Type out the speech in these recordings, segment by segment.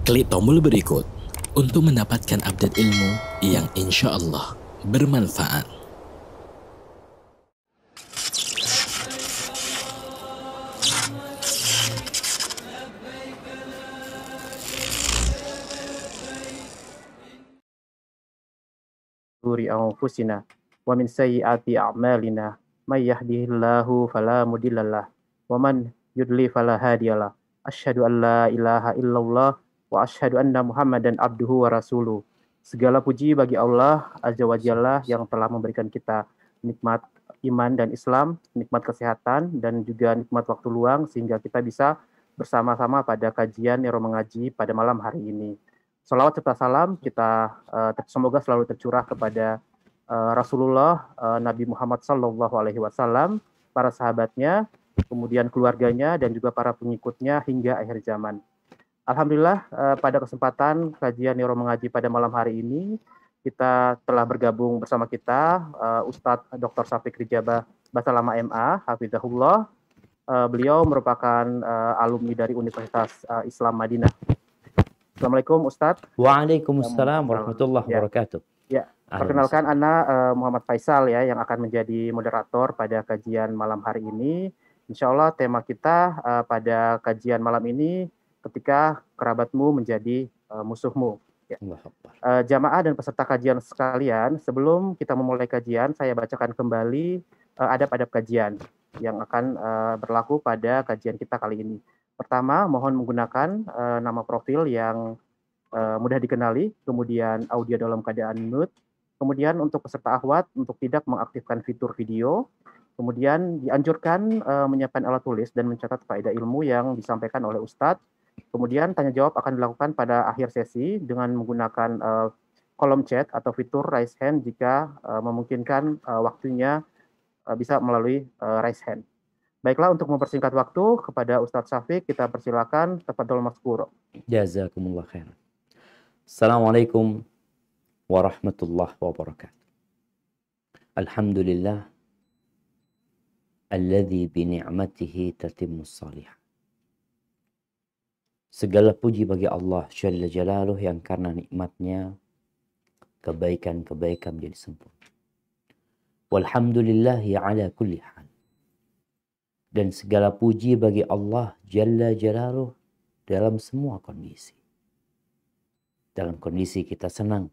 Klik tombol berikut untuk mendapatkan update ilmu yang insya Allah bermanfaat. شرور أنفسنا ومن سيئات أعمالنا من يهده الله فلا مضل له ومن يضلل فلا هادي له أشهد أن لا إله إلا الله وأشهد أن محمدا عبده ورسوله. Segala puji bagi Allah Azza wa Jalla yang telah memberikan kita nikmat iman dan Islam, nikmat kesehatan dan juga nikmat waktu luang sehingga kita bisa bersama-sama pada kajian Nero Mengaji pada malam hari ini. Salawat serta salam kita semoga selalu tercurah kepada Rasulullah Nabi Muhammad Sallallahu Alaihi Wasallam, para sahabatnya, kemudian keluarganya dan juga para pengikutnya hingga akhir zaman. Alhamdulillah pada kesempatan kajian Nero Mengaji pada malam hari ini kita telah bergabung bersama kita Ustadz Dr. Syafiq Rijabah Basalama MA, Hafizahullah. Beliau merupakan alumni dari Universitas Islam Madinah. Assalamualaikum Ustadz. Waalaikumsalam warahmatullahi wabarakatuh. Ya, perkenalkan Ana Muhammad Faisal ya yang akan menjadi moderator pada kajian malam hari ini. Insya Allah tema kita pada kajian malam ini ketika kerabatmu menjadi musuhmu. Ya. Jamaah dan peserta kajian sekalian, sebelum kita memulai kajian, saya bacakan kembali adab-adab kajian yang akan berlaku pada kajian kita kali ini. Pertama, mohon menggunakan nama profil yang mudah dikenali, kemudian audio dalam keadaan mute, kemudian untuk peserta akhwat untuk tidak mengaktifkan fitur video, kemudian dianjurkan menyiapkan alat tulis dan mencatat faedah ilmu yang disampaikan oleh Ustadz, kemudian tanya jawab akan dilakukan pada akhir sesi dengan menggunakan kolom chat atau fitur raise hand jika memungkinkan waktunya bisa melalui raise hand. Baiklah, untuk mempersingkat waktu kepada Ustadz Syafiq, kita persilakan tafadhol mazkur. Jazakumullah khairan. Assalamualaikum warahmatullahi wabarakatuh. Alhamdulillah alladzi bi ni'matihi tatimmus salihah. Segala puji bagi Allah Jalla Jalaluh yang karena nikmatnya kebaikan-kebaikan menjadi sempurna. Walhamdulillahi ala kulli hal. Dan segala puji bagi Allah Jalla Jalaluh dalam semua kondisi. Dalam kondisi kita senang,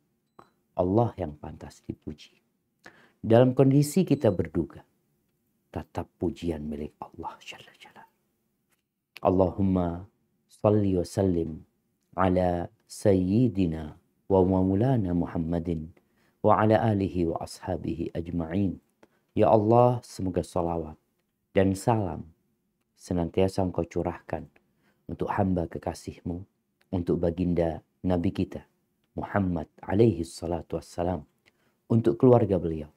Allah yang pantas dipuji. Dalam kondisi kita berduka, tetap pujian milik Allah Jalla Jalaluh. Allahumma salli wa sallim ala sayyidina wa maulana Muhammadin wa ala alihi wa ashabihi ajma'in. Ya Allah, semoga salawat dan salam senantiasa Engkau curahkan untuk hamba kekasih-Mu, untuk baginda Nabi kita Muhammad alaihi salatu wassalam, untuk keluarga beliau,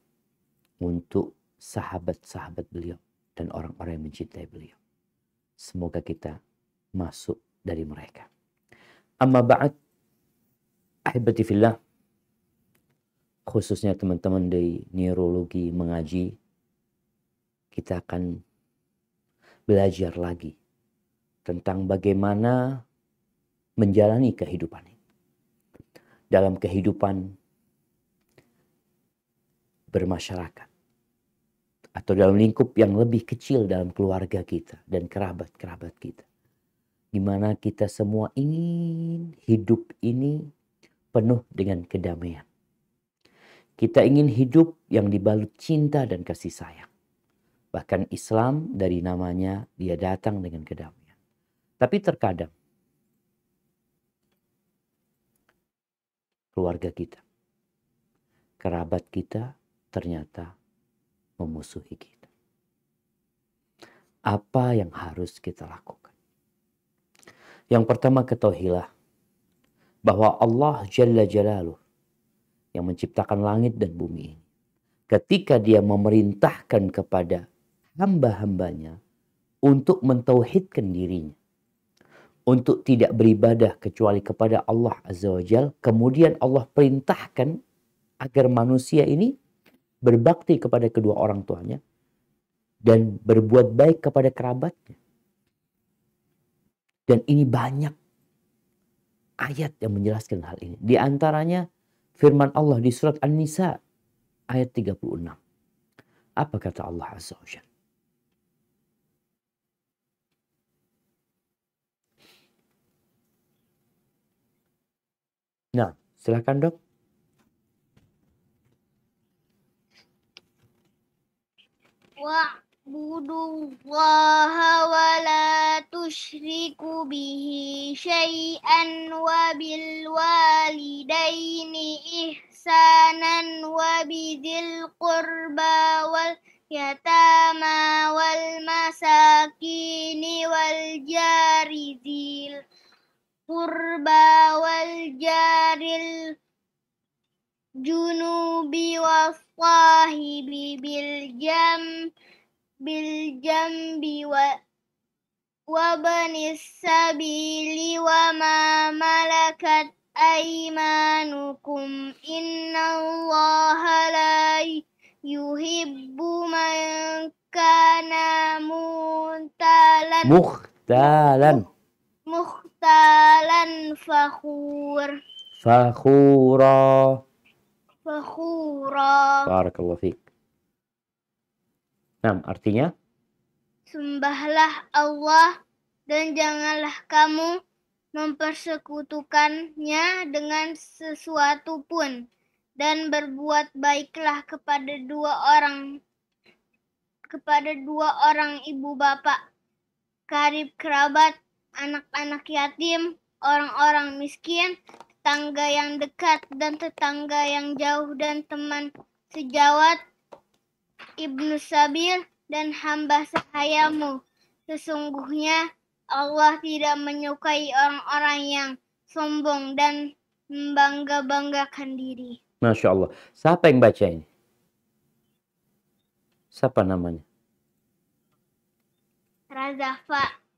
untuk sahabat-sahabat beliau dan orang-orang yang mencintai beliau. Semoga kita masuk dari mereka. Amma ba'd, ahibati fillah, khususnya teman-teman dari neurologi mengaji, kita akan belajar lagi tentang bagaimana menjalani kehidupan ini. Dalam kehidupan bermasyarakat atau dalam lingkup yang lebih kecil dalam keluarga kita dan kerabat-kerabat kita. Di mana kita semua ingin hidup ini penuh dengan kedamaian. Kita ingin hidup yang dibalut cinta dan kasih sayang. Bahkan Islam dari namanya dia datang dengan kedamaian. Tapi terkadang keluarga kita, kerabat kita ternyata memusuhi kita. Apa yang harus kita lakukan? Yang pertama, ketahuilah bahwa Allah Jalla Jalaluh yang menciptakan langit dan bumi ini, ketika dia memerintahkan kepada hamba-hambanya untuk mentauhidkan dirinya, untuk tidak beribadah kecuali kepada Allah Azza wa Jalla, kemudian Allah perintahkan agar manusia ini berbakti kepada kedua orang tuanya dan berbuat baik kepada kerabatnya. Dan ini banyak ayat yang menjelaskan hal ini. Di antaranya firman Allah di surat An-Nisa ayat 36. Apa kata Allah Azza wa Jalla? Nah, silakan dok. Wa'budullaha wa la tusyriku bihi syai'an wa bil walidaini ihsanan wa bidzil qurba wal yatama wal masakini wal jari dzil qurba wal jaril junubi wasahibi bil jambi wa banis sabili wa ma malakat aymanukum innallaha la yuhibbu man kana mukhtalan Fakhura. Barakallahu fiik. Nah, artinya? Sembahlah Allah dan janganlah kamu mempersekutukannya dengan sesuatu pun. Dan berbuat baiklah kepada dua orang ibu bapak, karib kerabat, anak-anak yatim, orang-orang miskin, tetangga yang dekat dan tetangga yang jauh dan teman sejawat, ibnu sabil dan hamba sahayamu. Sesungguhnya Allah tidak menyukai orang-orang yang sombong dan membangga-banggakan diri. Masya Allah. Siapa yang baca ini? Siapa namanya?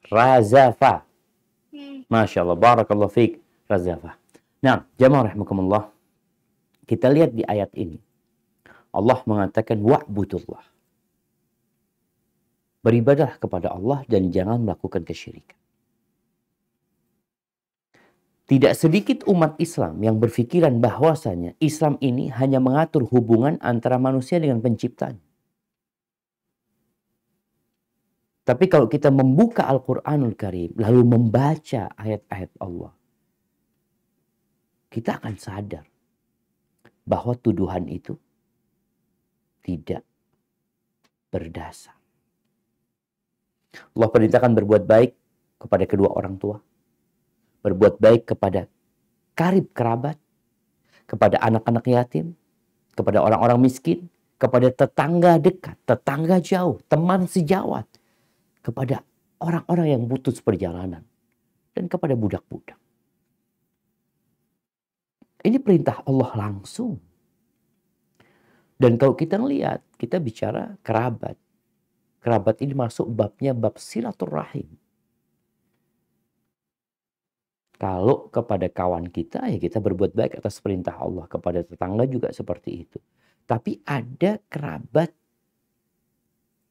Razafa. Masya Allah. Barakallahu fiik. Razafa. Nah, jamaah rahimakumullah. Kita lihat di ayat ini. Allah mengatakan wa'budullah. Beribadah kepada Allah dan jangan melakukan kesyirikan. Tidak sedikit umat Islam yang berpikiran bahwasanya Islam ini hanya mengatur hubungan antara manusia dengan penciptanya. Tapi kalau kita membuka Al-Quranul Karim, lalu membaca ayat-ayat Allah, kita akan sadar bahwa tuduhan itu tidak berdasar. Allah perintahkan berbuat baik kepada kedua orang tua, berbuat baik kepada karib kerabat, kepada anak-anak yatim, kepada orang-orang miskin, kepada tetangga dekat, tetangga jauh, teman sejawat, kepada orang-orang yang putus perjalanan, dan kepada budak-budak. Ini perintah Allah langsung. Dan kalau kita lihat, kita bicara kerabat. Kerabat ini masuk babnya bab silaturahim. Kalau kepada kawan kita, ya kita berbuat baik atas perintah Allah. Kepada tetangga juga seperti itu. Tapi ada kerabat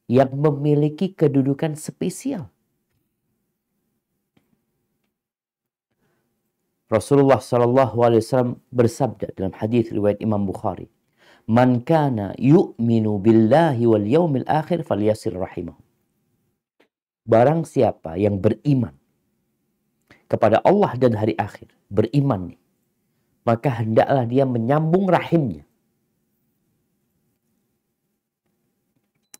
yang memiliki kedudukan spesial. Rasulullah SAW bersabda dalam hadis riwayat Imam Bukhari, "Man kana yu'minu billahi wal yaumil akhir falyasir rahimahu." Barang siapa yang beriman kepada Allah dan hari akhir, beriman nih, maka hendaklah dia menyambung rahimnya.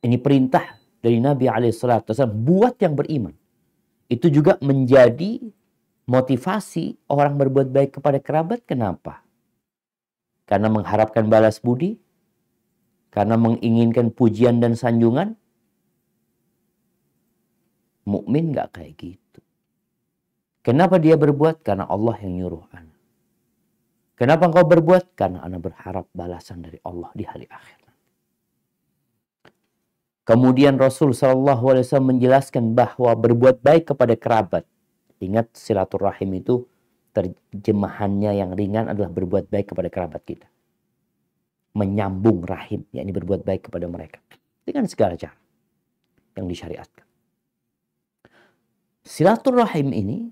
Ini perintah dari Nabi SAW buat yang beriman. Itu juga menjadi motivasi orang berbuat baik kepada kerabat. Kenapa? Karena mengharapkan balas budi, karena menginginkan pujian dan sanjungan. Mukmin nggak kayak gitu. Kenapa dia berbuat? Karena Allah yang nyuruh ana. Kenapa engkau berbuat? Karena ana berharap balasan dari Allah di hari akhir. Kemudian Rasul SAW menjelaskan bahwa berbuat baik kepada kerabat. Ingat, silaturahim itu terjemahannya yang ringan adalah berbuat baik kepada kerabat kita. Menyambung rahim, yakni berbuat baik kepada mereka. Dengan segala cara yang disyariatkan. Silaturahim ini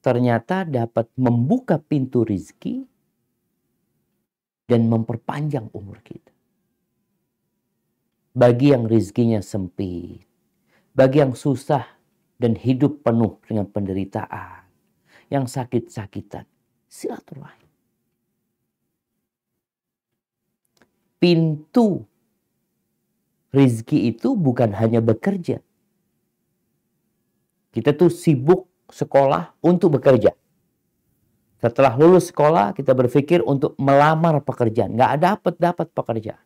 ternyata dapat membuka pintu rizki dan memperpanjang umur kita. Bagi yang rizkinya sempit, bagi yang susah dan hidup penuh dengan penderitaan, yang sakit-sakitan, silaturahim. Pintu rizki itu bukan hanya bekerja. Kita tuh sibuk sekolah untuk bekerja. Setelah lulus sekolah, kita berpikir untuk melamar pekerjaan. Nggak dapat pekerjaan.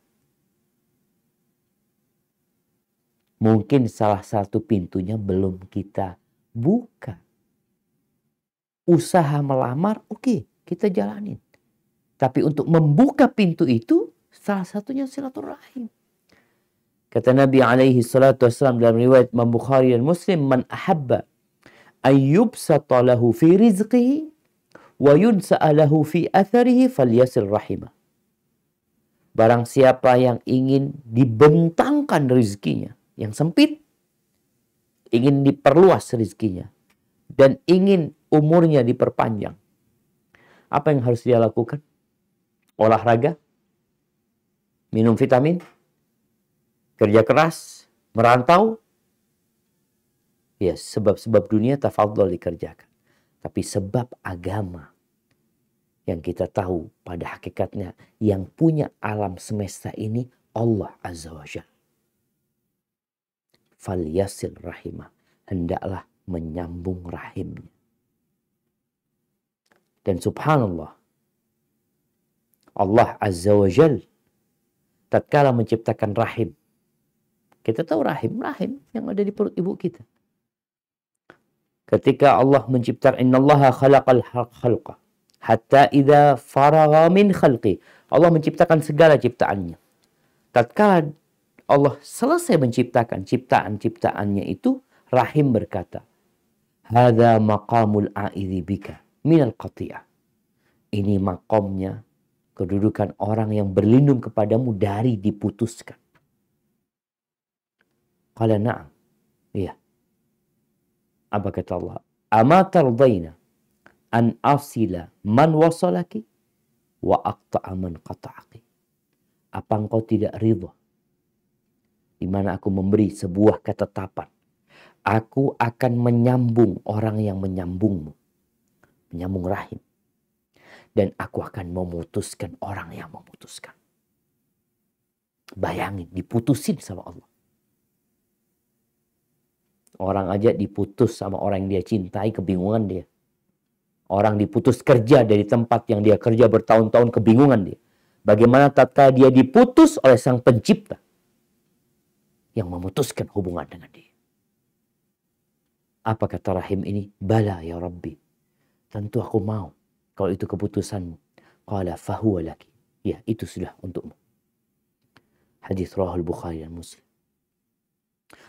Mungkin salah satu pintunya belum kita buka. Usaha melamar, oke, kita jalanin. Tapi untuk membuka pintu itu, salah satunya silaturahim. Kata Nabi alaihi salatu wassalam dalam riwayat Imam Bukhari dan Muslim, man ahabba ayyubsata lahu fi rizqihi wa yunsa'a lahu fi atharihi falyasil rahimah. Barang siapa yang ingin dibentangkan rezekinya, yang sempit, ingin diperluas rezekinya, dan ingin umurnya diperpanjang, apa yang harus dia lakukan? Olahraga, minum vitamin, kerja keras, merantau. Ya, sebab-sebab dunia tafadhol dikerjakan. Tapi sebab agama yang kita tahu pada hakikatnya yang punya alam semesta ini Allah Azza wa Jalla. Falyasil rahimah. Hendaklah menyambung rahimnya. Dan subhanallah, Allah Azza wa Jalla tatkala menciptakan rahim. Kita tahu rahim yang ada di perut ibu kita. Ketika Allah menciptakan, innallaha khalaqal khalqa hatta idza faragha min khalqi. Allah menciptakan segala ciptaannya. Tatkala Allah selesai menciptakan ciptaan-ciptaannya itu, rahim berkata, hadza maqamul a'idzi bika minal qati'ah. Ini makomnya, kedudukan orang yang berlindung kepadamu dari diputuskan. Qala na'am. Iya. Apa kata Allah? Ama tardaina an asila man wasalaki wa aqta'a man qata'aki. Apa engkau tidak ridha di mana aku memberi sebuah ketetapan? Aku akan menyambung orang yang menyambungmu. Menyambung rahim. Dan aku akan memutuskan orang yang memutuskan. Bayangin, diputusin sama Allah. Orang aja diputus sama orang yang dia cintai, kebingungan dia. Orang diputus kerja dari tempat yang dia kerja bertahun-tahun, kebingungan dia. Bagaimana tatkala dia diputus oleh sang pencipta yang memutuskan hubungan dengan dia. Apa kata rahim ini? Bala ya Rabbi. Tentu aku mau kalau itu keputusanmu. Qala fahuwa laki. Ya, itu sudah untukmu. Hadis rawahul Bukhari dan Muslim.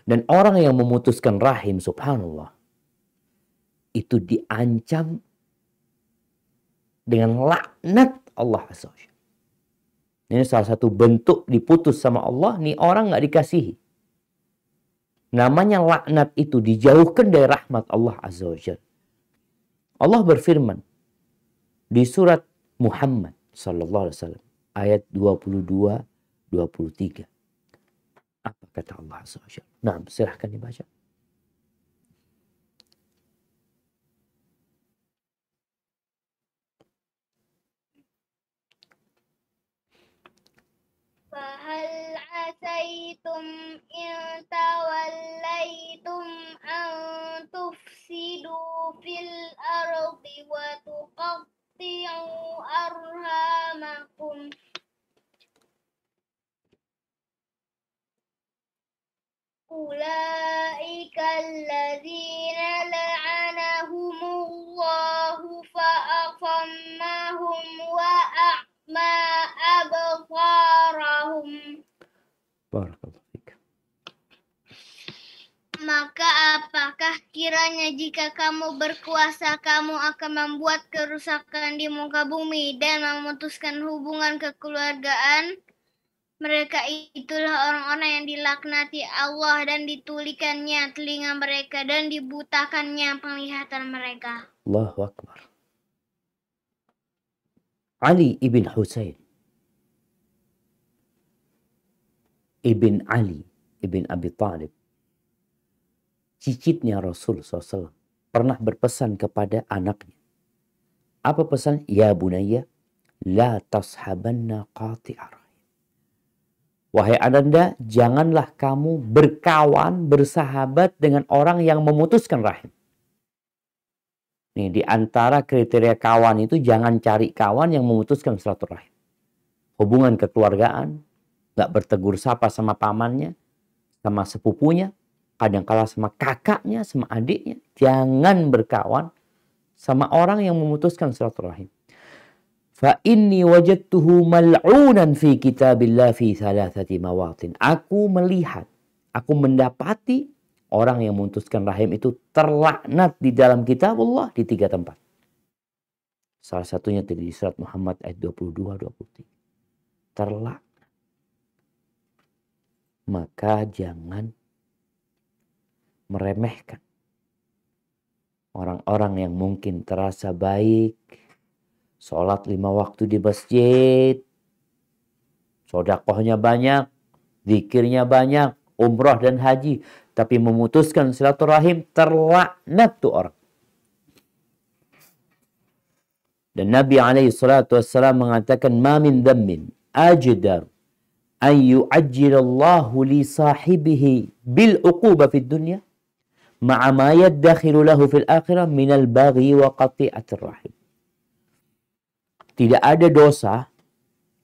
Dan orang yang memutuskan rahim, subhanallah, itu diancam dengan laknat Allah Azza wa Jalla. Ini salah satu bentuk diputus sama Allah, nih orang gak dikasihi. Namanya laknat itu dijauhkan dari rahmat Allah Azza wa Jalla. Allah berfirman di surat Muhammad sallallahu alaihi wasallam ayat 22-23. Apa kata Allah Azza wa Jalla? Nah, silahkan dibaca. فهل عسيتم إن توليتم أن تفسدوا في الأرض وتقطعوا أرحامكم أولئك الذين لعنهم الله فأصمهم وأعمى أبصارهم. Barakallahu fiik. Maka apakah kiranya jika kamu berkuasa, kamu akan membuat kerusakan di muka bumi dan memutuskan hubungan kekeluargaan? Mereka itulah orang-orang yang dilaknati Allah dan ditulikannya telinga mereka dan dibutakannya penglihatan mereka. Allahu Akbar. Ali ibn Husain ibn Ali ibn Abi Thalib, cicitnya Rasul SAW, pernah berpesan kepada anaknya. Apa pesan? Ya bunayya, la tashabanna qati'a rahim. Wahai ananda, janganlah kamu berkawan, bersahabat dengan orang yang memutuskan rahim. Nih, di antara kriteria kawan itu jangan cari kawan yang memutuskan silaturahim. Hubungan kekeluargaan, gak bertegur sapa sama pamannya, sama sepupunya, kadangkala sama kakaknya, sama adiknya. Jangan berkawan sama orang yang memutuskan silaturahim. Fa inni wajadtuhu mal'unan fi kitabillah fi thalathati mawatin. Aku melihat, aku mendapati orang yang memutuskan rahim itu terlaknat di dalam kitab Allah di 3 tempat. Salah satunya di surat Muhammad ayat 22-23. Terlaknat. Maka jangan meremehkan orang-orang yang mungkin terasa baik, sholat 5 waktu di masjid, sedekahnya banyak, zikirnya banyak, umrah dan haji, tapi memutuskan silaturahim, terlaknat tuh orang. Dan Nabi SAW mengatakan, ma min dhammin ajdar an yu'ajjilallahu li sahibihi bil uquba fid dunya ma'a ma yaddakhiru lahu fil akhirah minal baghi wa qati'atir rahim. Tidak ada dosa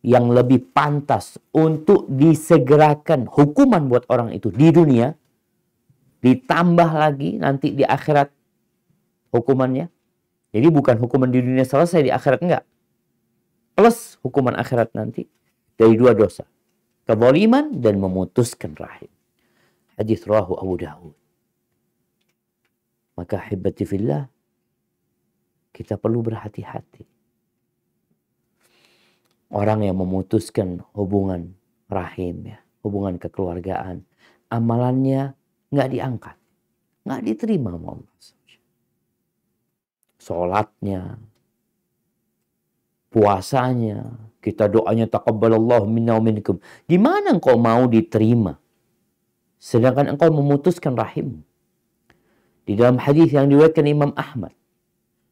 yang lebih pantas untuk disegerakan hukuman buat orang itu di dunia, ditambah lagi nanti di akhirat hukumannya. Jadi bukan hukuman di dunia selesai, di akhirat enggak. Plus hukuman akhirat nanti dari 2 dosa. Kezaliman dan memutuskan rahim. Hadis rawahu Abu Dawud. Maka hibati fillah, kita perlu berhati-hati. Orang yang memutuskan hubungan rahim, ya, hubungan kekeluargaan, amalannya nggak diangkat, nggak diterima sama Allah. Sholatnya, puasanya, kita doanya taqabbalallahu minna wa minkum. Gimana engkau mau diterima sedangkan engkau memutuskan rahim? Di dalam hadis yang diriwayatkan Imam Ahmad,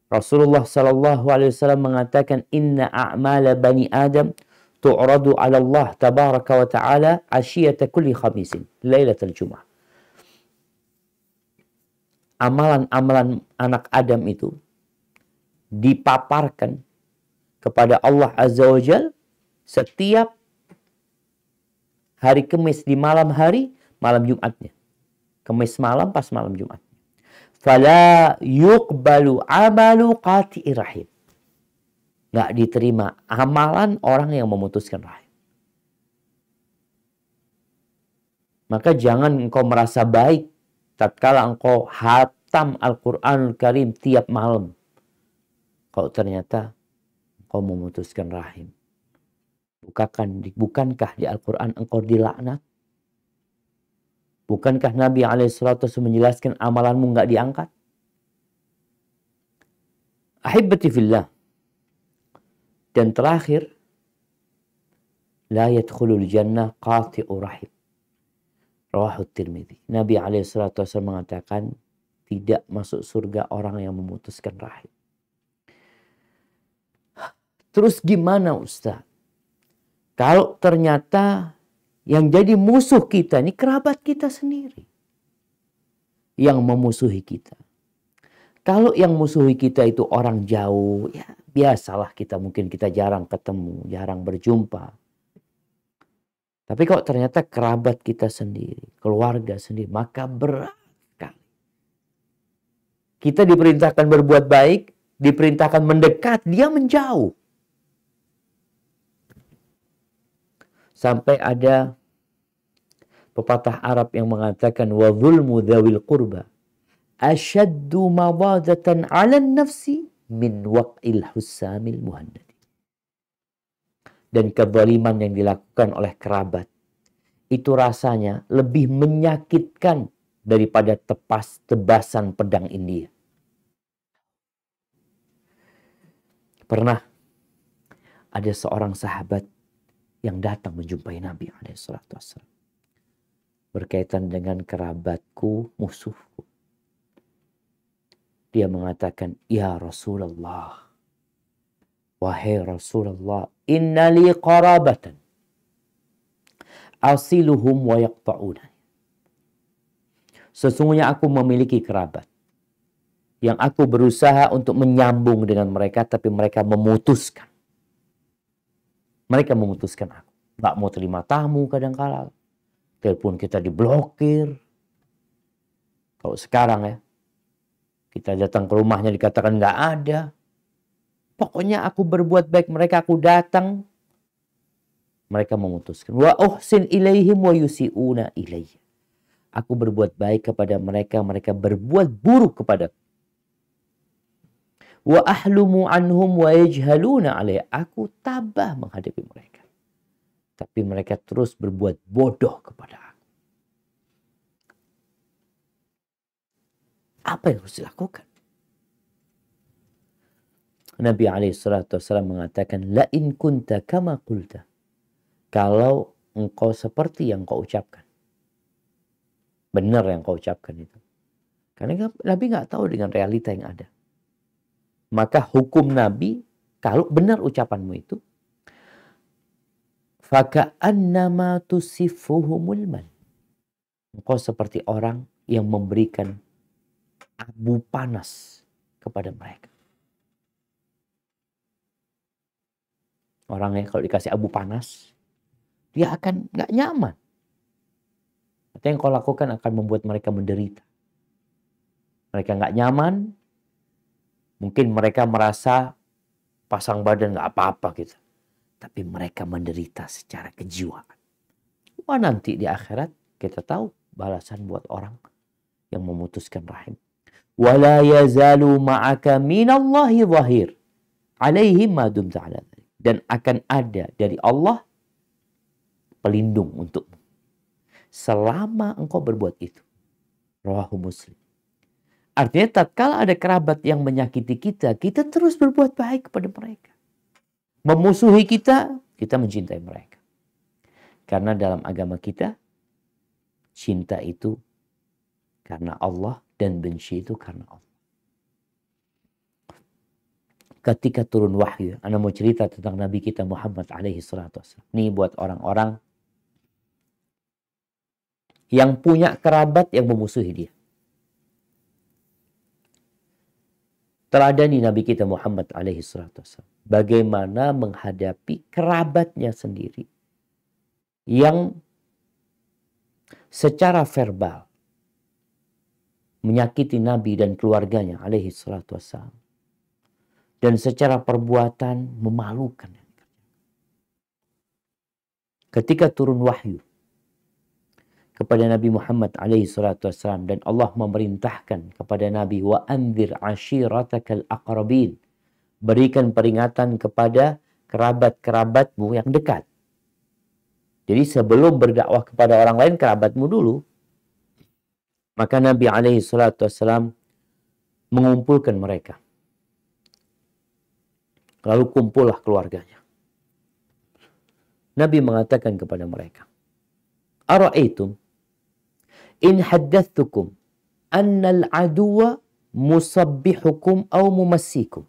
Rasulullah SAW mengatakan, inna a'mala bani Adam tu'radu ala Allah tabaraka wa ta'ala asyiyata kulli khamisin, lailatul jum'ah. Amalan-amalan anak Adam itu dipaparkan kepada Allah Azza wa Jal setiap hari Kamis di malam hari, malam Jumatnya. Kamis malam pas malam Jumat. Fala yuqbalu amalu qati'i rahim. Nggak diterima amalan orang yang memutuskan rahim. Maka jangan engkau merasa baik tatkala engkau hatam Al-Quranul Karim tiap malam, kalau ternyata engkau memutuskan rahim. Bukankah di Al-Quran engkau dilaknat? Bukankah Nabi SAW menjelaskan amalanmu nggak diangkat? Ahibbati fillah. Dan terakhir, la yadkhulul jannah qati'u rahim. Rawahu Tirmidzi. Nabi SAW mengatakan, tidak masuk surga orang yang memutuskan rahim. Terus gimana Ustaz? Kalau ternyata yang jadi musuh kita ini kerabat kita sendiri yang memusuhi kita. Kalau yang musuhi kita itu orang jauh, ya biasalah mungkin kita jarang ketemu, jarang berjumpa. Tapi kalau ternyata kerabat kita sendiri, keluarga sendiri, maka berat sekali. Kita diperintahkan berbuat baik, diperintahkan mendekat, dia menjauh. Sampai ada pepatah Arab yang mengatakan wa zulmu dzawil qurba asyaddu mawadatan 'ala nafsi min waq'il husamil muhannadi. dan kezaliman yang dilakukan oleh kerabat, itu rasanya lebih menyakitkan daripada tebasan pedang India. Pernah ada seorang sahabat yang datang menjumpai Nabi SAW berkaitan dengan kerabatku, musuhku. Dia mengatakan, ya Rasulullah, wahai Rasulullah, inna li qarabatan asiluhum wa yaqta'una. Sesungguhnya aku memiliki kerabat yang aku berusaha untuk menyambung dengan mereka, tapi mereka memutuskan. Mereka memutuskan aku. Nggak mau terima tamu kadang-kala. Telepon kita diblokir. Kalau sekarang ya, kita datang ke rumahnya dikatakan nggak ada. Pokoknya aku berbuat baik, mereka aku datang. Mereka memutuskan. Wa uhsin ilaihim wa yusi'una ilaih. Aku berbuat baik kepada mereka, mereka berbuat buruk kepada. Wa ahlumu anhum wa yajhaluna alaih. Aku tabah menghadapi mereka. Tapi mereka terus berbuat bodoh kepada aku. Apa yang harus dilakukan? Nabi SAW mengatakan, la in kunta kama qulta. Kalau engkau seperti yang kau ucapkan. Benar yang kau ucapkan itu. Karena Nabi nggak tahu dengan realita yang ada. Maka hukum Nabi, kalau benar ucapanmu itu, faka'annama tusifuhumul man. Engkau seperti orang yang memberikan abu panas kepada mereka. Orangnya kalau dikasih abu panas, dia akan nggak nyaman. Apa yang kau lakukan akan membuat mereka menderita. Mereka nggak nyaman. Mungkin mereka merasa pasang badan nggak apa-apa gitu. Tapi mereka menderita secara kejiwaan. Wah, nanti di akhirat kita tahu balasan buat orang yang memutuskan rahim. Wala yazalu ma'aka minallahi zahir alaihim ma dumta ala dzalik. Dan akan ada dari Allah pelindung untukmu selama engkau berbuat itu. Rawahu Muslim. Artinya tatkala ada kerabat yang menyakiti kita, kita terus berbuat baik kepada mereka. Memusuhi kita, kita mencintai mereka. Karena dalam agama kita, cinta itu karena Allah dan benci itu karena Allah. Ketika turun wahyu, Anda mau cerita tentang Nabi kita Muhammad SAW. Ini buat orang-orang yang punya kerabat yang memusuhi dia. Teladani Nabi kita Muhammad SAW. Bagaimana menghadapi kerabatnya sendiri yang secara verbal menyakiti Nabi dan keluarganya SAW. Dan secara perbuatan memalukan. Ketika turun wahyu kepada Nabi Muhammad SAW dan Allah memerintahkan kepada Nabi, wa anzir ashiratakal aqrabin, berikan peringatan kepada kerabat-kerabatmu yang dekat. Jadi sebelum berdakwah kepada orang lain, kerabatmu dulu. Maka Nabi SAW mengumpulkan mereka. Lalu kumpullah keluarganya. Nabi mengatakan kepada mereka, ara'aitum in haddathukum annal aduwa musabbihukum aw mumassikum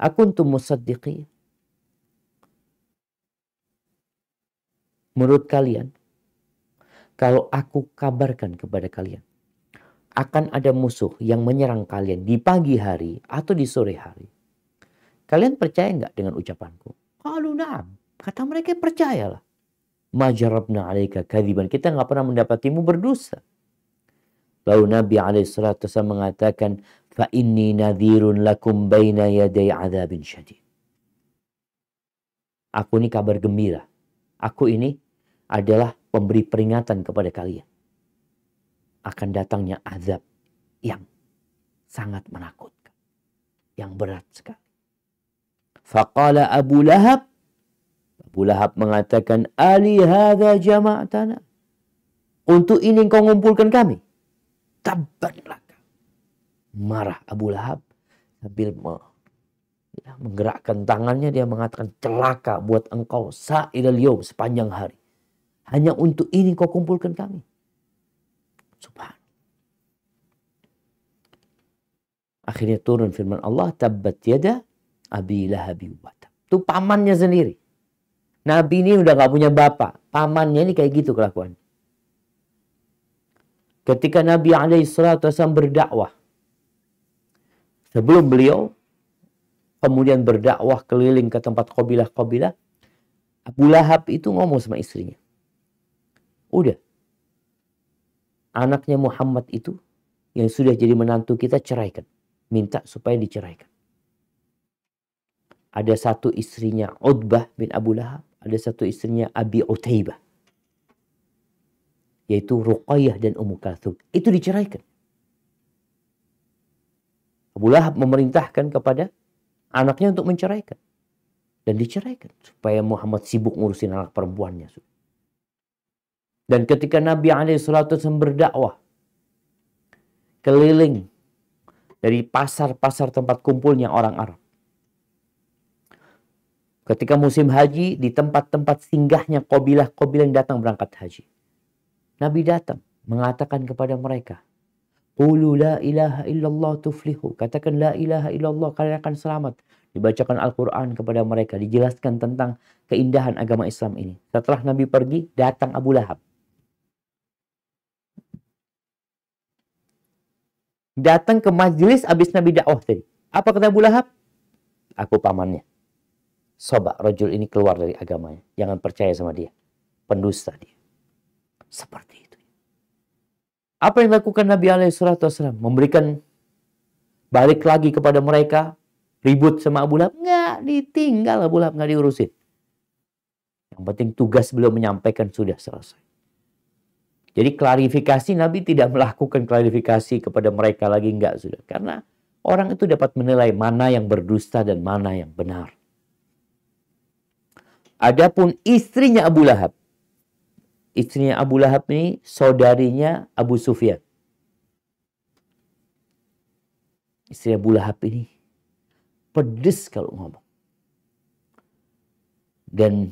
akuntum musaddiqin. Menurut kalian, kalau aku kabarkan kepada kalian akan ada musuh yang menyerang kalian di pagi hari atau di sore hari, kalian percaya nggak dengan ucapanku? Qalu na'am. Kata mereka, percayalah. Ma jarabna alaika kadziban. Kita nggak pernah mendapatimu berdosa. Lalu Nabi SAW mengatakan, fa inni nadhirun lakum baina yaday adzabin syadid. Aku ini kabar gembira. Aku ini adalah pemberi peringatan kepada kalian. Akan datangnya azab yang sangat menakutkan. Yang berat sekali. Faqala Abu Lahab Abu Lahab mengatakan, Ali hadza jama'tana. Untuk ini engkau mengumpulkan kami. Tabban laka. Marah Abu Lahab sambil menggerakkan tangannya, dia mengatakan, celaka buat engkau sa'ilal yaum, sepanjang hari. Hanya untuk ini kau kumpulkan kami. Subhan. Akhirnya turun firman Allah, tabbat yada abi lahabi wa tab. Itu pamannya sendiri. Nabi ini udah gak punya bapak. Pamannya ini kayak gitu kelakuan. Ketika Nabi SAW berdakwah, sebelum beliau kemudian berdakwah keliling ke tempat kabilah-kabilah, Abu Lahab itu ngomong sama istrinya, udah, anaknya Muhammad itu yang sudah jadi menantu kita ceraikan. Minta supaya diceraikan. Ada satu istrinya Utbah bin Abu Lahab, ada satu istrinya Abi Utaibah, yaitu Ruqayyah dan Ummu Kalthum. Itu diceraikan. Abu Lahab memerintahkan kepada anaknya untuk menceraikan. Dan diceraikan. Supaya Muhammad sibuk ngurusin anak perempuannya. Dan ketika Nabi SAW berdakwah keliling dari pasar-pasar tempat kumpulnya orang Arab. Ketika musim haji, di tempat-tempat singgahnya kabilah-kabilah yang datang berangkat haji. Nabi datang mengatakan kepada mereka, Qulu la ilaha illallah tuflihu. Katakan la ilaha illallah, kalian akan selamat. Dibacakan Al-Quran kepada mereka. Dijelaskan tentang keindahan agama Islam ini. Setelah Nabi pergi, datang Abu Lahab. Datang ke majelis habis Nabi dakwah tadi. Apa kata Abu Lahab? Aku pamannya. Soba, rajul ini keluar dari agamanya. Jangan percaya sama dia. Pendusta dia. Seperti itu. Apa yang dilakukan Nabi SAW? Memberikan balik lagi kepada mereka. Ribut sama Abu Lahab. Nggak ditinggal Abu Lahab. Nggak diurusin. Yang penting tugas beliau menyampaikan sudah selesai. Jadi klarifikasi, Nabi tidak melakukan klarifikasi kepada mereka lagi. Enggak, sudah. Karena orang itu dapat menilai mana yang berdusta dan mana yang benar. Adapun istrinya Abu Lahab. Istrinya Abu Lahab ini saudarinya Abu Sufyan. Istri Abu Lahab ini pedes kalau ngomong. Dan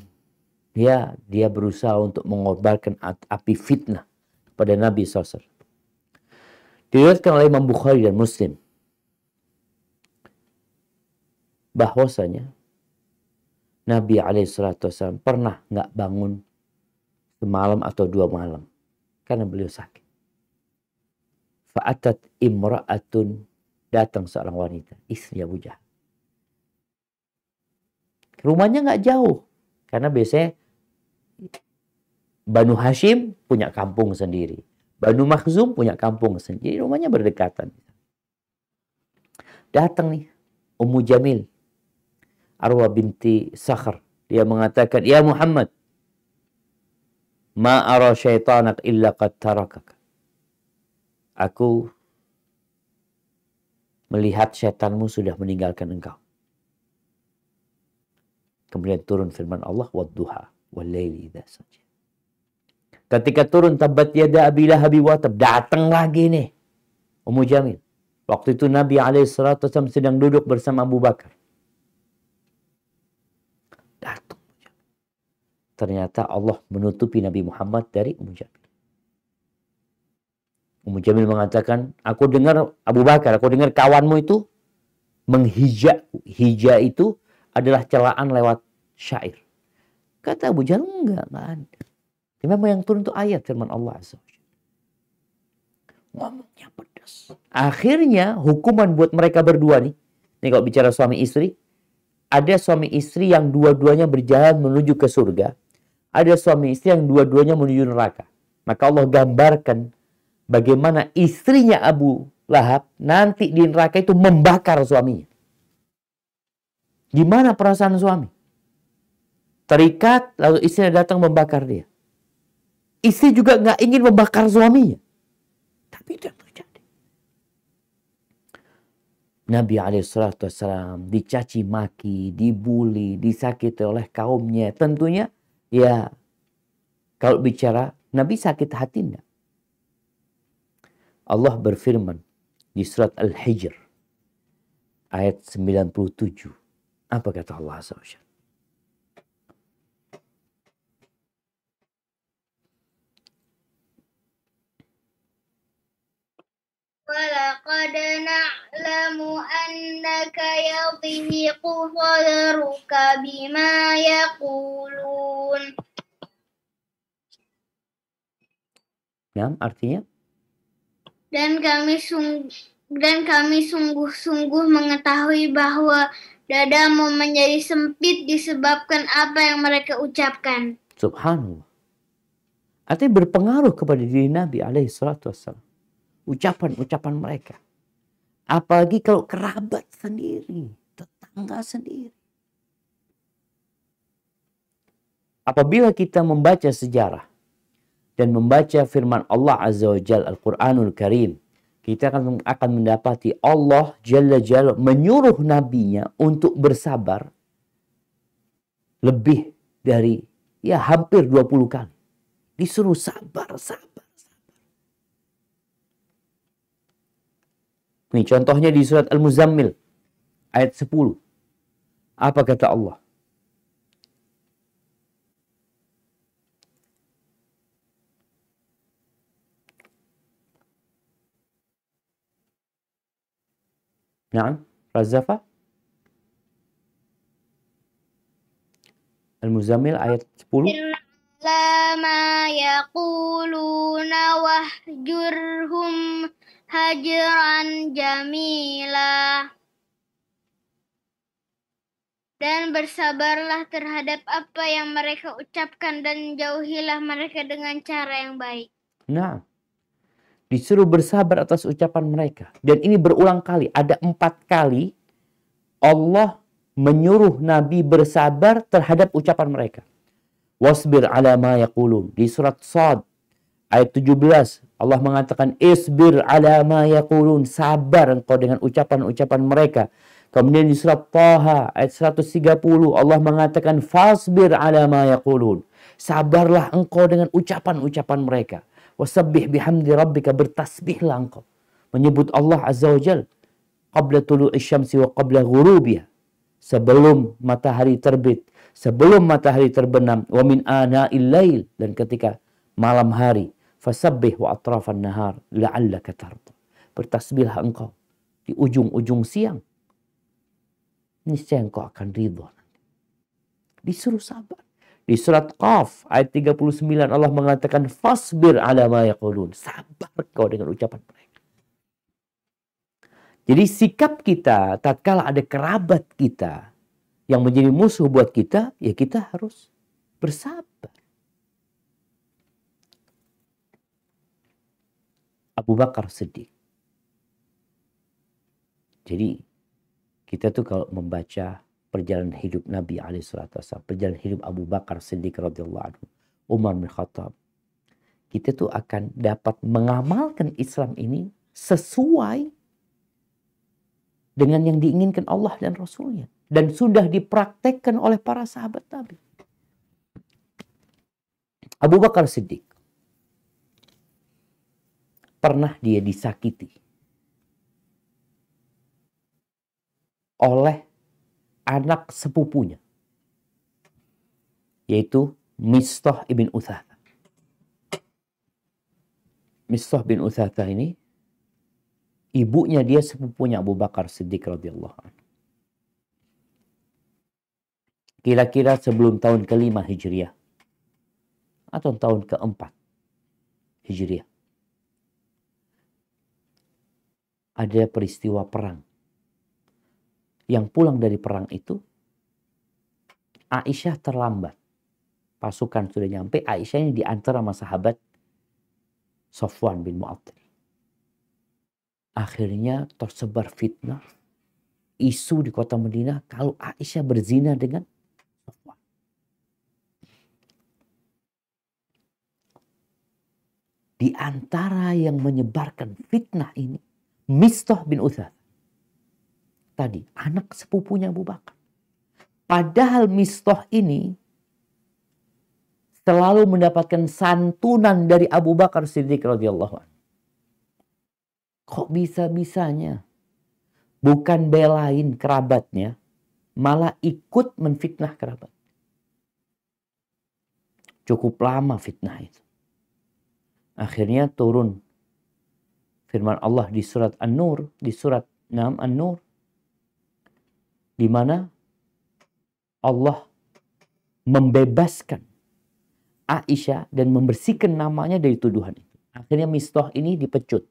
dia berusaha untuk mengobarkan api fitnah pada Nabi SAW. Diriwayatkan oleh Imam Bukhari dan Muslim bahwasanya Nabi SAW pernah nggak bangun semalam atau 2 malam karena beliau sakit. Fa'atat imra'atun, datang seorang wanita, istri Abu Jahal. Rumahnya nggak jauh karena biasanya Banu Hashim punya kampung sendiri, Banu Makhzum punya kampung sendiri, rumahnya berdekatan. Datang nih Ummu Jamil, Arwa binti Sakhr. Dia mengatakan, Ya Muhammad, ma ara syaitanak illa qad tarakak. Aku melihat syaitanmu sudah meninggalkan engkau. Kemudian turun firman Allah, wadduha wal-laili idza saja. Ketika turun tabbat yada abi lahabi wa tab, datang lagi nih Ummu Jamil. Waktu itu Nabi SAW sedang duduk bersama Abu Bakar. Datang. Ternyata Allah menutupi Nabi Muhammad dari Ummu Jamil. Ummu Jamil mengatakan, aku dengar Abu Bakar, aku dengar kawanmu itu menghija'ku. Hija itu adalah celaan lewat syair. Kata Abu Jahal, enggak ada. Memang yang turun itu ayat firman Allah Azza wa Jalla. Ngomongnya pedas. Akhirnya hukuman buat mereka berdua nih. Ini kalau bicara suami istri. Ada suami istri yang dua-duanya berjalan menuju ke surga. Ada suami istri yang dua-duanya menuju neraka. Maka Allah gambarkan bagaimana istrinya Abu Lahab nanti di neraka itu membakar suaminya. Gimana perasaan suami? Terikat, lalu istrinya datang membakar dia. Istri juga nggak ingin membakar suaminya. Tapi itu yang terjadi. Nabi SAW dicaci maki, dibully, disakiti oleh kaumnya. Tentunya ya kalau bicara Nabi sakit hati enggak? Allah berfirman di surat Al-Hijr ayat 97. Apa kata Allah SWT? وَلَقَدْ نَعْلَمُ أَنَّكَ يَضِيقُ صَدْرُكَ بِمَا يَقُولُونَ. Nah, artinya? Dan kami sungguh-sungguh mengetahui bahwa dadamu menjadi sempit disebabkan apa yang mereka ucapkan. Subhanallah. Artinya berpengaruh kepada diri Nabi SAW. Ucapan-ucapan mereka. Apalagi kalau kerabat sendiri, tetangga sendiri. Apabila kita membaca sejarah dan membaca firman Allah Azza wa Jalla Al-Quranul Karim, kita akan mendapati Allah Jalla Jalla menyuruh nabinya untuk bersabar lebih dari hampir 20 kali. Disuruh sabar. Nih contohnya di surat Al-Muzammil ayat 10. Apa kata Allah? Naam, Razafa? Al-Muzammil ayat 10. Lama yaquluna wahjurhum hajran jamila. Dan bersabarlah terhadap apa yang mereka ucapkan dan jauhilah mereka dengan cara yang baik. Nah, disuruh bersabar atas ucapan mereka. Dan ini berulang kali. Ada 4 kali Allah menyuruh Nabi bersabar terhadap ucapan mereka. Wasbir ala ma yaqulun. Di surat Shad ayat 17 Allah mengatakan isbir ala ma yaqulun. Sabar engkau dengan ucapan-ucapan mereka. Kemudian di surat Taha ayat 130 Allah mengatakan fasbir ala ma yaqulun. Sabarlah engkau dengan ucapan-ucapan mereka. Wasabbih bihamdi rabbika, bertasbihlah engkau menyebut Allah Azza wa Jalla qabla tulu'i syamsi wa qabla ghurubiha, sebelum matahari terbit, sebelum matahari terbenam, wa min ana'il lail, dan ketika malam hari, fasabbih wa atrafan nahar la'allaka tarda. Bertasbihlah engkau di ujung-ujung siang, niscaya engkau akan ridha. Disuruh sabar. Di surat Qaf ayat 39 Allah mengatakan fasbir ala ma yaqulun. Sabar kau dengan ucapan mereka. Jadi sikap kita tatkala ada kerabat kita yang menjadi musuh buat kita, ya kita harus bersabar. Abu Bakar Siddiq. Jadi kita tuh kalau membaca perjalanan hidup Nabi SAW, perjalanan hidup Abu Bakar Siddiq radhiyallahu anhu, Umar bin Khattab, kita tuh akan dapat mengamalkan Islam ini sesuai dengan yang diinginkan Allah dan Rasulnya. Dan sudah dipraktekkan oleh para sahabat Nabi. Abu Bakar Siddiq pernah dia disakiti oleh anak sepupunya, yaitu Mistah ibn Utsatha. Mistah bin Utsatha ini ibunya dia sepupunya Abu Bakar Siddiq radhiyallahu anhu. Kira-kira sebelum tahun ke-5 Hijriah atau tahun ke-4 Hijriah ada peristiwa perang. Yang pulang dari perang itu, Aisyah terlambat. Pasukan sudah nyampe, Aisyah ini diantar sama sahabat Safwan bin Mu'attil. Akhirnya tersebar fitnah, isu di kota Madinah kalau Aisyah berzina dengan Safwan. Di antara yang menyebarkan fitnah ini, Mistah bin Utsatha. tadi, anak sepupunya Abu Bakar. Padahal Mistah ini selalu mendapatkan santunan dari Abu Bakar Siddiq radhiyallahu anhu. Kok bisa-bisanya bukan belain kerabatnya, malah ikut menfitnah kerabat. Cukup lama fitnah itu. Akhirnya turun firman Allah di surat An-Nur, di surat 6 An-Nur, di mana Allah membebaskan Aisyah dan membersihkan namanya dari tuduhan itu. Akhirnya Mistah ini dipecut.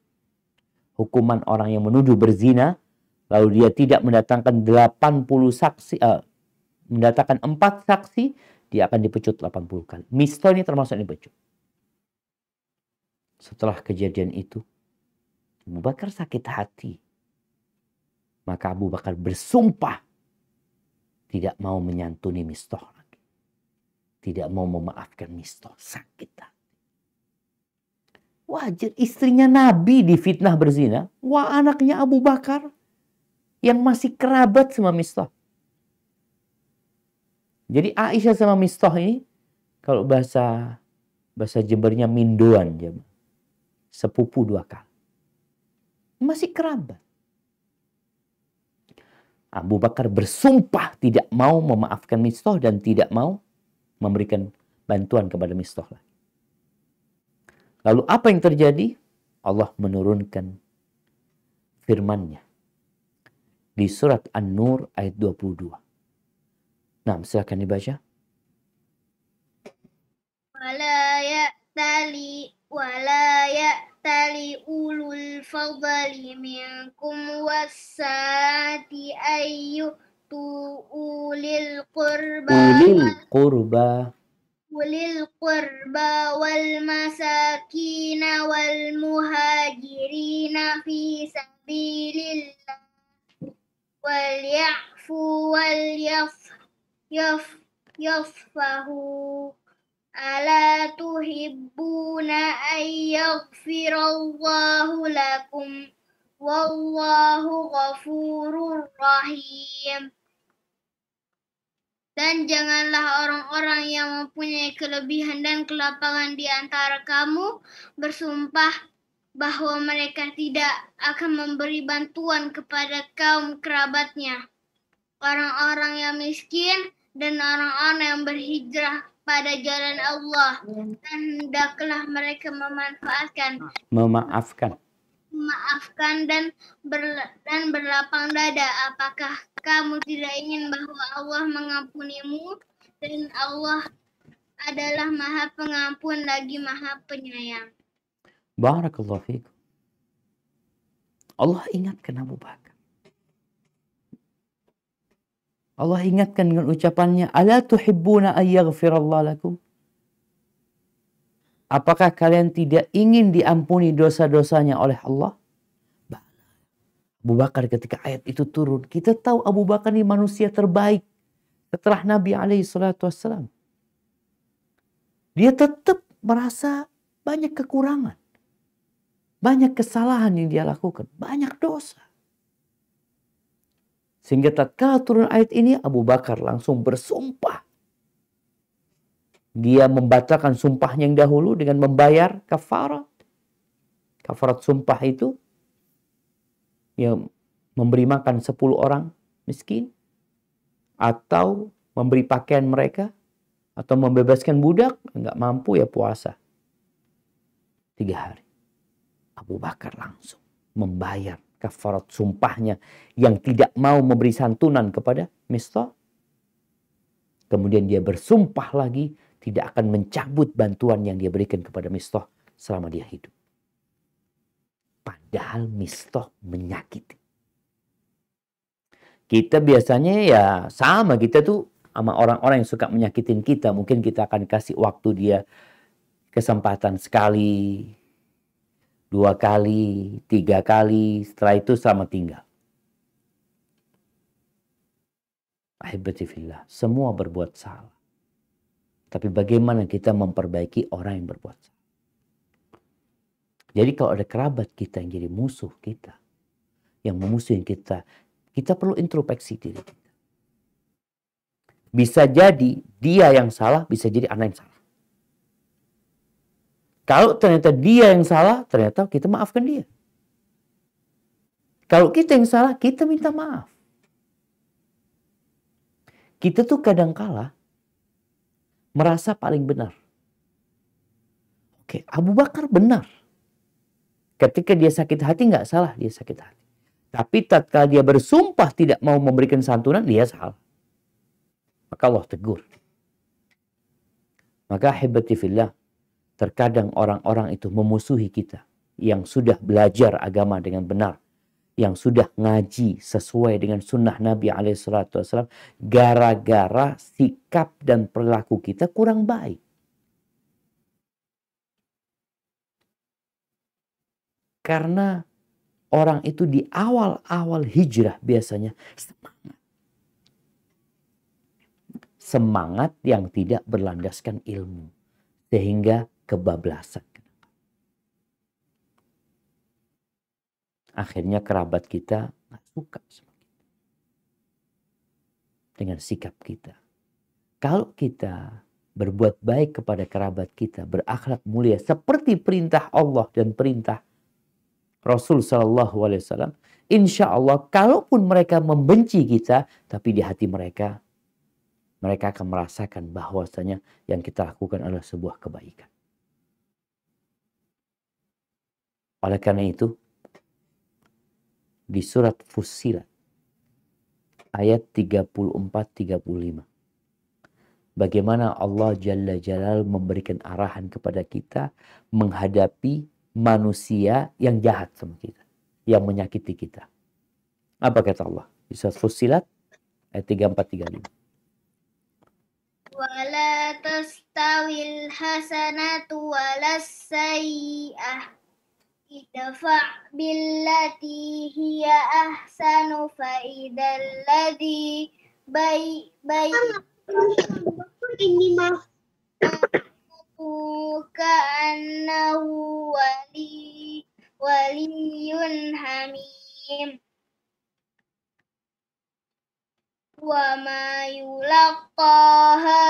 Hukuman orang yang menuduh berzina, lalu dia tidak mendatangkan 80 saksi, mendatangkan 4 saksi, dia akan dipecut 80 kali. Mistah ini termasuk yang dipecut. Setelah kejadian itu, Abu Bakar sakit hati. Maka Abu Bakar bersumpah tidak mau menyantuni Mistah lagi. Tidak mau memaafkan Mistah. Sakit hati. Wajar istrinya Nabi difitnah berzina. Wah, anaknya Abu Bakar yang masih kerabat sama Mistah. Jadi Aisyah sama Mistah ini, kalau bahasa Jembernya mindoan, sepupu 2 kali. Masih kerabat. Abu Bakar bersumpah tidak mau memaafkan Mistah dan tidak mau memberikan bantuan kepada Mistah lagi. Lalu apa yang terjadi? Allah menurunkan firman-Nya di surat An-Nur ayat 22. Nah, silakan dibaca. ولا يأتل أولو الفضل منكم والسعة أن يؤتوا أولي القربى والمساكين والمهاجرين في سبيل الله وليعفوا وليصفحوا ألا تحبون أن يغفر الله لكم والله غفور رحيم. Dan janganlah orang-orang yang mempunyai kelebihan dan kelapangan di antara kamu bersumpah bahwa mereka tidak akan memberi bantuan kepada kaum kerabatnya, orang-orang yang miskin dan orang-orang yang berhijrah pada jalan Allah, dan hendaklah mereka memaafkan dan berlapang dada. Apakah kamu tidak ingin bahwa Allah mengampunimu, dan Allah adalah Maha Pengampun lagi Maha Penyayang. Barakallahu fiikum. Allah ingatkan Abu Bakar. Allah ingatkan dengan ucapannya, Ala tuhibbuna an yaghfirallahu lakum? Apakah kalian tidak ingin diampuni dosa-dosanya oleh Allah? Abu Bakar ketika ayat itu turun, kita tahu Abu Bakar ini manusia terbaik setelah Nabi SAW. Dia tetap merasa banyak kekurangan, banyak kesalahan yang dia lakukan, banyak dosa. Sehingga tatkala turun ayat ini, Abu Bakar langsung bersumpah. Dia membatalkan sumpahnya yang dahulu dengan membayar kafarat. Kafarat sumpah itu yang memberi makan 10 orang miskin, atau memberi pakaian mereka, atau membebaskan budak. Enggak mampu ya puasa 3 hari. Abu Bakar langsung membayar kafarat sumpahnya yang tidak mau memberi santunan kepada Mistah. Kemudian dia bersumpah lagi tidak akan mencabut bantuan yang dia berikan kepada Mistah selama dia hidup. Padahal Mistah menyakiti. Kita biasanya ya sama, kita tuh sama orang-orang yang suka menyakitin kita. Mungkin kita akan kasih waktu dia kesempatan sekali, 2 kali, 3 kali, setelah itu selamat tinggal. Ahibati fillah, semua berbuat salah. Tapi bagaimana kita memperbaiki orang yang berbuat salah? Jadi kalau ada kerabat kita yang jadi musuh kita, yang memusuhin kita, Kita perlu introspeksi diri kita. Bisa jadi dia yang salah, bisa jadi anak yang salah. Kalau ternyata dia yang salah, ternyata kita maafkan dia. Kalau kita yang salah, kita minta maaf. Kita tuh kadangkala merasa paling benar. Oke, Abu Bakar benar. Ketika dia sakit hati, nggak salah dia sakit hati. Tapi tatkala dia bersumpah tidak mau memberikan santunan, dia salah. Maka Allah tegur. Maka ahibati fillah, terkadang orang-orang itu memusuhi kita yang sudah belajar agama dengan benar, yang sudah ngaji sesuai dengan sunnah Nabi SAW, gara-gara sikap dan perilaku kita kurang baik. Karena orang itu di awal-awal hijrah biasanya semangat. Semangat yang tidak berlandaskan ilmu. Sehingga kebablasan. Akhirnya kerabat kita gak suka sama kita. Dengan sikap kita. Kalau kita berbuat baik kepada kerabat kita, berakhlak mulia seperti perintah Allah dan perintah Rasul SAW, insya Allah kalaupun mereka membenci kita, tapi di hati mereka akan merasakan bahwasanya yang kita lakukan adalah sebuah kebaikan. Oleh karena itu, di surat Fussilat ayat 34-35, bagaimana Allah Jalla Jalal memberikan arahan kepada kita menghadapi manusia yang jahat sama kita, yang menyakiti kita. Apa kata Allah? Di surat Fussilat ayat 34-35. Wala tastawil hasanatu walas sayyi'ah. Idfa' billati hiya ahsanu fa idzal ladzi ini mah ka'annahu waliyun hamim. Wa ma yulaqqaha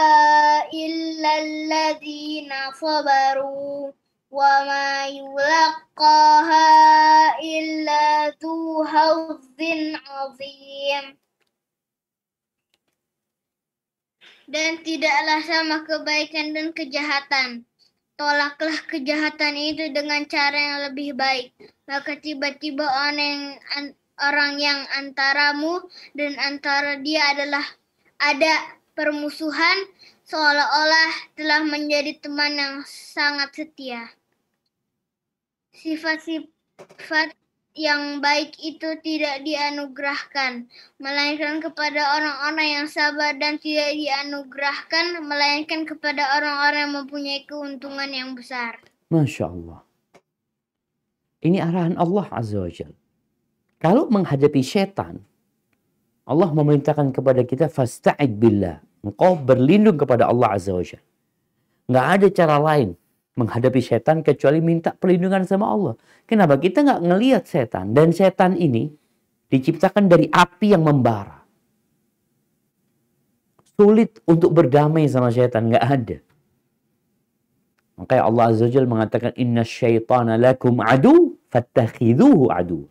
illa alladzina sabaru wa ma yulaqqaha illa dzu hauzzin azim. Dan tidaklah sama kebaikan dan kejahatan. Tolaklah kejahatan itu dengan cara yang lebih baik. Maka tiba-tiba orang yang antaramu dan antara dia adalah ada permusuhan, seolah-olah telah menjadi teman yang sangat setia. Sifat-sifat yang baik itu tidak dianugerahkan, melainkan kepada orang-orang yang sabar, dan tidak dianugerahkan, melainkan kepada orang-orang yang mempunyai keuntungan yang besar. Masya Allah. Ini arahan Allah Azza wa Jalla. Kalau menghadapi setan, Allah memerintahkan kepada kita, fasta'id billah. Engkau berlindung kepada Allah Azza wa Jalla. Nggak ada cara lain menghadapi setan kecuali minta perlindungan sama Allah. Kenapa? Kita nggak ngelihat setan. Dan setan ini diciptakan dari api yang membara. Sulit untuk berdamai sama setan. Nggak ada. Makanya Allah Azza wa Jalla mengatakan, inna syaitana lakum adu fattakhidhuhu adu.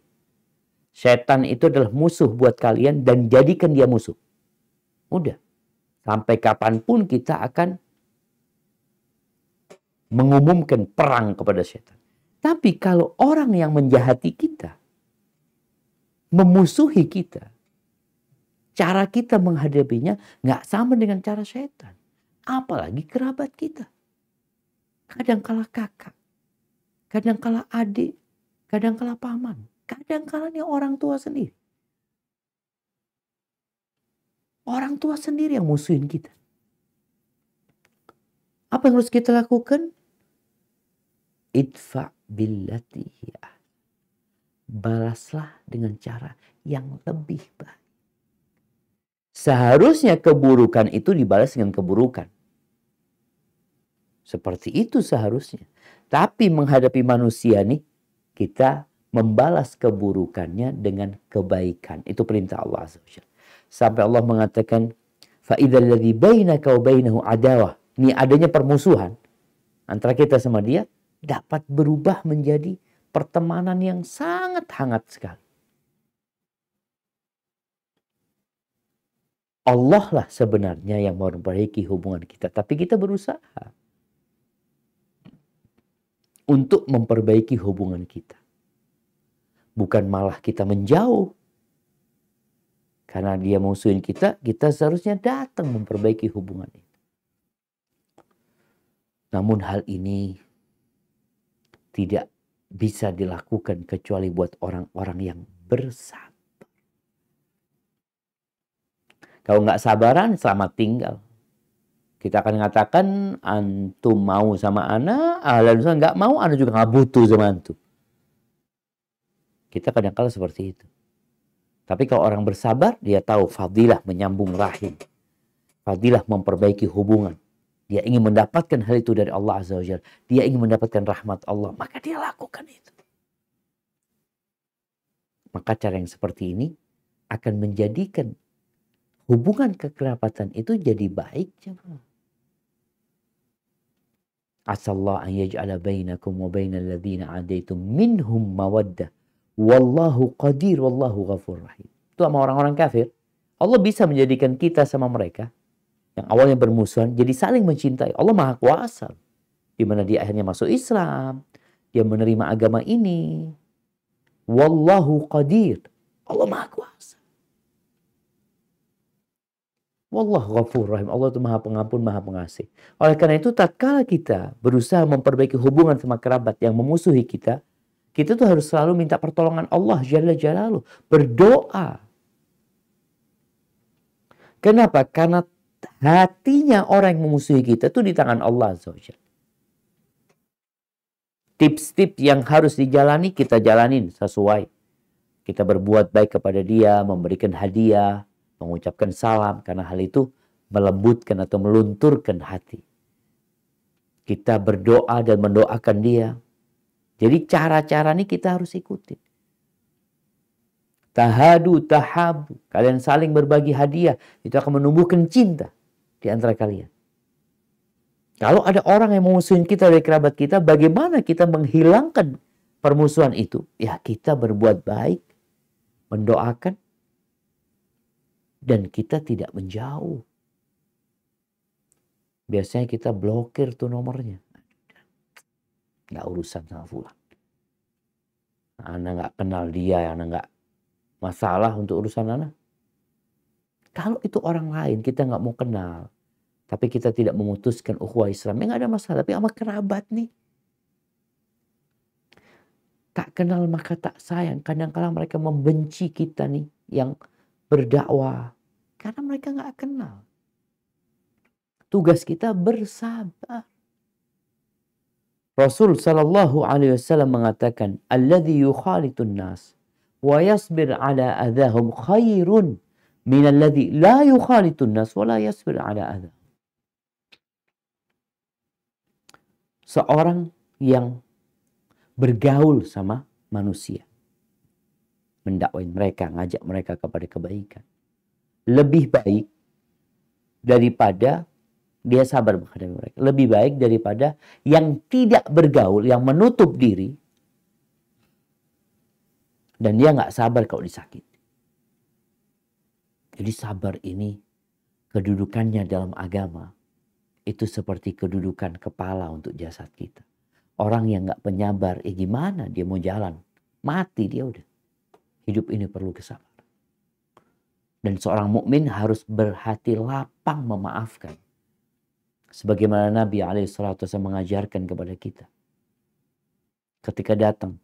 Setan itu adalah musuh buat kalian dan jadikan dia musuh. Udah. Sampai kapanpun kita akan mengumumkan perang kepada setan. Tapi kalau orang yang menjahati kita, memusuhi kita, cara kita menghadapinya nggak sama dengan cara setan. Apalagi kerabat kita. Kadang-kala kakak, kadang-kala adik, kadang-kala paman, kadang-kala nih orang tua sendiri. Orang tua sendiri yang musuhin kita. Apa yang harus kita lakukan? Idfa' billati hiya. Balaslah dengan cara yang lebih baik. Seharusnya keburukan itu dibalas dengan keburukan. Seperti itu seharusnya. Tapi menghadapi manusia nih, kita membalas keburukannya dengan kebaikan. Itu perintah Allah Azza wa Jalla. Sampai Allah mengatakan, فَإِذَا الَّذِي بَيْنَكَ وَبَيْنَهُ عَدَاوَةٌ. Ini adanya permusuhan antara kita sama dia dapat berubah menjadi pertemanan yang sangat hangat sekali. Allah lah sebenarnya yang memperbaiki hubungan kita. Tapi kita berusaha untuk memperbaiki hubungan kita. Bukan malah kita menjauh. Karena dia musuhin kita, kita seharusnya datang memperbaiki hubungan itu. Namun hal ini tidak bisa dilakukan kecuali buat orang-orang yang bersabar. Kalau nggak sabaran, selamat tinggal. Kita akan mengatakan, antum mau sama ana, ahlan nggak mau, ana juga nggak butuh sama antum. Kita kadang-kala seperti itu. Tapi kalau orang bersabar, dia tahu fadilah menyambung rahim. Fadilah memperbaiki hubungan. Dia ingin mendapatkan hal itu dari Allah Azza wa Jalla. Dia ingin mendapatkan rahmat Allah. Maka dia lakukan itu. Maka cara yang seperti ini akan menjadikan hubungan kekerabatan itu jadi baik. Asallahu an yaj'ala bainakum wa bainal ladzina adaitum minhum mawaddah. Wallahu qadir, wallahu ghafur rahim. Itu sama orang-orang kafir. Allah bisa menjadikan kita sama mereka yang awalnya bermusuhan jadi saling mencintai. Allah Maha Kuasa. Di mana dia akhirnya masuk Islam, dia menerima agama ini. Wallahu qadir. Allah Maha Kuasa. Wallahu ghafur rahim. Allah itu Maha Pengampun, Maha Pengasih. Oleh karena itu tatkala kita berusaha memperbaiki hubungan sama kerabat yang memusuhi kita, kita tuh harus selalu minta pertolongan Allah Jalla Jalaluh. Berdoa. Kenapa? Karena hatinya orang yang memusuhi kita itu di tangan Allah Azza wa Jalla. Tips-tips yang harus dijalani, kita jalanin sesuai. Kita berbuat baik kepada dia, memberikan hadiah, mengucapkan salam. Karena hal itu melembutkan atau melunturkan hati. Kita berdoa dan mendoakan dia. Jadi cara-cara ini kita harus ikuti. Tahadu, tahabu. Kalian saling berbagi hadiah. Itu akan menumbuhkan cinta di antara kalian. Kalau ada orang yang memusuhin kita dari kerabat kita, bagaimana kita menghilangkan permusuhan itu? Ya kita berbuat baik, mendoakan, dan kita tidak menjauh. Biasanya kita blokir tuh nomornya. Nggak urusan sama fulan. Ana nggak kenal dia, ana nggak masalah untuk urusan ana. Kalau itu orang lain kita nggak mau kenal, tapi kita tidak memutuskan ukhuwah Islam, ya nggak ada masalah. Tapi sama kerabat nih, tak kenal maka tak sayang. Kadang-kadang mereka membenci kita nih yang berdakwah karena mereka nggak kenal. Tugas kita bersabar. Rasul sallallahu alaihi wasallam mengatakan, "Alladzi yukhalitun nas wa yasbir ala adahum khairun min alladzi la yukhalitun nas wa la yasbir ala adahum." Seorang yang bergaul sama manusia, mendakwain mereka, ngajak mereka kepada kebaikan, lebih baik daripada dia sabar menghadapi mereka. Lebih baik daripada yang tidak bergaul, yang menutup diri. Dan dia nggak sabar kalau disakiti. Jadi sabar ini kedudukannya dalam agama itu seperti kedudukan kepala untuk jasad kita. Orang yang nggak penyabar, gimana dia mau jalan? Mati dia udah. Hidup ini perlu kesabaran. Dan seorang mukmin harus berhati lapang memaafkan. Sebagaimana Nabi SAW mengajarkan kepada kita. Ketika datang,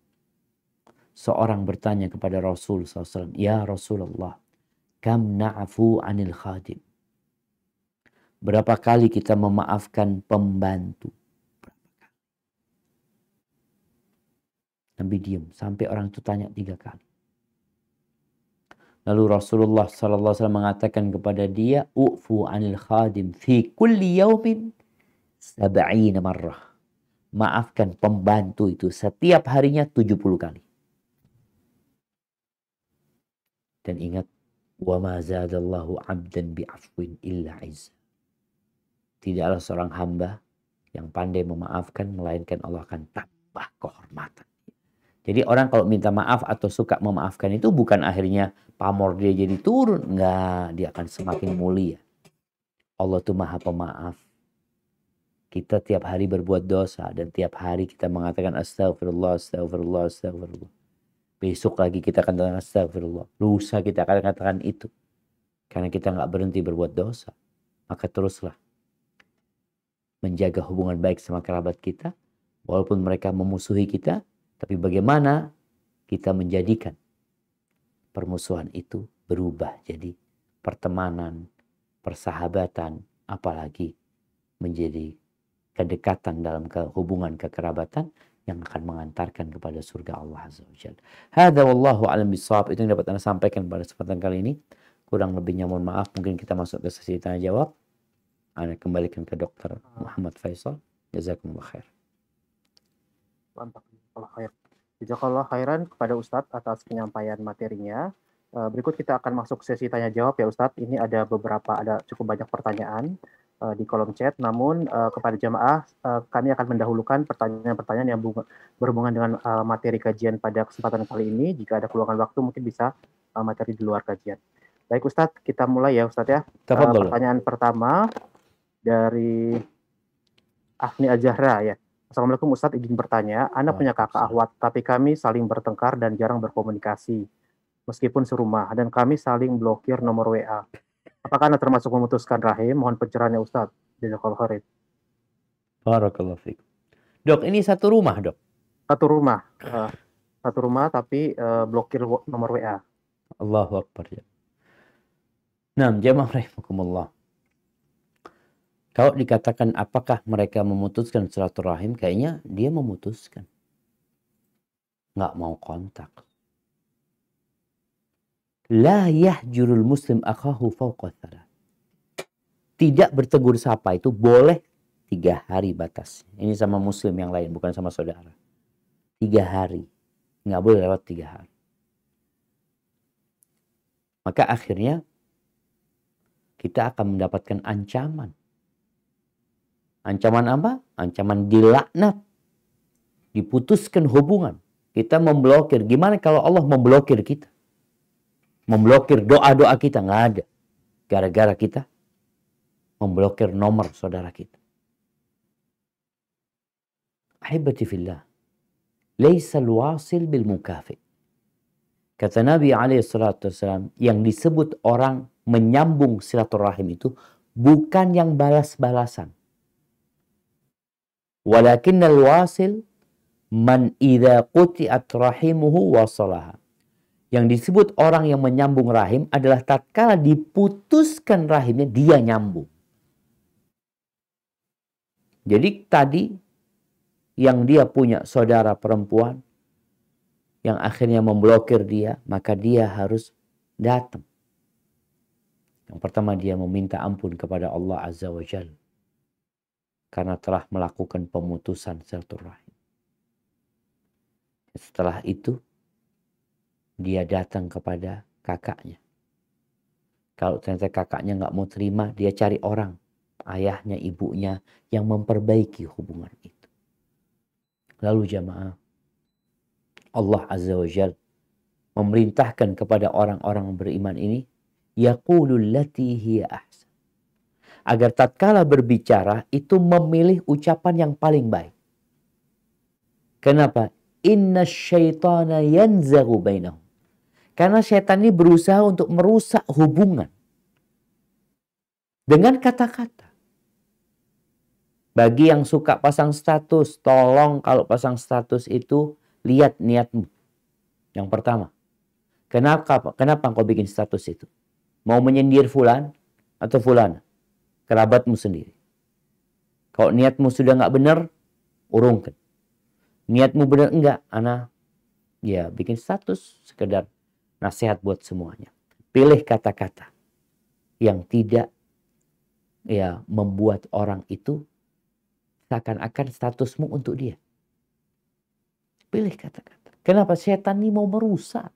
seorang bertanya kepada Rasul SAW, "Ya Rasulullah, kam na'afu anil khadim?" Berapa kali kita memaafkan pembantu? Nabi diam sampai orang itu tanya 3 kali. Lalu Rasulullah SAW mengatakan kepada dia, "U'fu anil khadim fi kulli yawmin 70 marrah." Maafkan pembantu itu setiap harinya 70 kali. Dan ingat, wa ma zadallahu 'abdan bi'afwin illa 'izza. Tidaklah seorang hamba yang pandai memaafkan melainkan Allah akan tambah kehormatan. Jadi orang kalau minta maaf atau suka memaafkan itu bukan akhirnya pamor dia jadi turun. Enggak, dia akan semakin mulia. Allah tuh maha pemaaf. Kita tiap hari berbuat dosa dan tiap hari kita mengatakan astagfirullah, astagfirullah, astagfirullah. Besok lagi kita akan katakan astagfirullah. Lusa kita akan katakan itu. Karena kita nggak berhenti berbuat dosa. Maka teruslah menjaga hubungan baik sama kerabat kita. Walaupun mereka memusuhi kita. Tapi bagaimana kita menjadikan permusuhan itu berubah jadi pertemanan, persahabatan, apalagi menjadi kedekatan dalam hubungan kekerabatan yang akan mengantarkan kepada surga Allah Azza wa Jalla. Hadza wallahu a'lam bishawab. Itu yang dapat Anda sampaikan pada kesempatan kali ini. Kurang lebihnya mohon maaf. Mungkin kita masuk ke sesi tanya jawab. Anda kembalikan ke Dr. Muhammad Faisal. Jazakumullah khair. Mantap. Jazakallah khairan kepada Ustadz atas penyampaian materinya. Berikut kita akan masuk sesi tanya jawab ya Ustadz. Ini ada cukup banyak pertanyaan di kolom chat. Namun kepada jamaah kami akan mendahulukan pertanyaan-pertanyaan yang berhubungan dengan materi kajian pada kesempatan kali ini. Jika ada keluangan waktu mungkin bisa materi di luar kajian. Baik Ustadz, kita mulai ya Ustadz ya. Pertanyaan pertama dari Afni Azahra ya. Assalamualaikum Ustadz, izin bertanya. Anda punya kakak akhwat, tapi kami saling bertengkar dan jarang berkomunikasi. Meskipun serumah, dan kami saling blokir nomor WA. Apakah Anda termasuk memutuskan rahim? Mohon pencerahannya Ustadz. Jazakallahu khairan. Barakallahu fiik. Dok, ini satu rumah, Dok? Satu rumah tapi blokir nomor WA. Allahu Akbar. Nah, jamaah rahimakumullah. Kalau dikatakan apakah mereka memutuskan silaturahim, kayaknya dia memutuskan. Nggak mau kontak. La yahjurul muslim akhahu fawqa thalath. Tidak bertegur sapa itu boleh 3 hari batas. Ini sama muslim yang lain, bukan sama saudara. 3 hari. Nggak boleh lewat 3 hari. Maka akhirnya kita akan mendapatkan ancaman. Ancaman apa? Ancaman dilaknat. Diputuskan hubungan. Kita memblokir. Gimana kalau Allah memblokir kita? Memblokir doa-doa kita. Nggak ada. Gara-gara kita memblokir nomor saudara kita. Ahibati fillah. Laisal wasil bil mukafi. Kata Nabi SAW, yang disebut orang menyambung silaturahim itu bukan yang balas-balasan. Walakinnal wasil man idza quti'at rahimuhu wasalaha. Yang disebut orang yang menyambung rahim adalah tatkala diputuskan rahimnya dia nyambung. Jadi tadi yang dia punya saudara perempuan yang akhirnya memblokir dia, maka dia harus datang. Yang pertama dia meminta ampun kepada Allah Azza wa Jalla. Karena telah melakukan pemutusan silaturahim. Setelah itu, dia datang kepada kakaknya. Kalau ternyata kakaknya nggak mau terima, dia cari orang, ayahnya, ibunya, yang memperbaiki hubungan itu. Lalu jamaah, Allah Azza wa Jalla memerintahkan kepada orang-orang beriman ini, yaqulul lati hiya ahsan. Agar tatkala berbicara itu memilih ucapan yang paling baik. Kenapa? Inna syaitana yanzaghu bainahum. Karena syaitan ini berusaha untuk merusak hubungan. Dengan kata-kata. Bagi yang suka pasang status, tolong kalau pasang status itu lihat niatmu. Yang pertama. Kenapa engkau bikin status itu? Mau menyindir fulan atau fulana? Kerabatmu sendiri. Kalau niatmu sudah nggak benar, urungkan. Niatmu benar enggak, ana ya bikin status sekedar nasihat buat semuanya. Pilih kata-kata yang tidak ya membuat orang itu seakan-akan statusmu untuk dia. Pilih kata-kata. Kenapa? Setan ini mau merusak.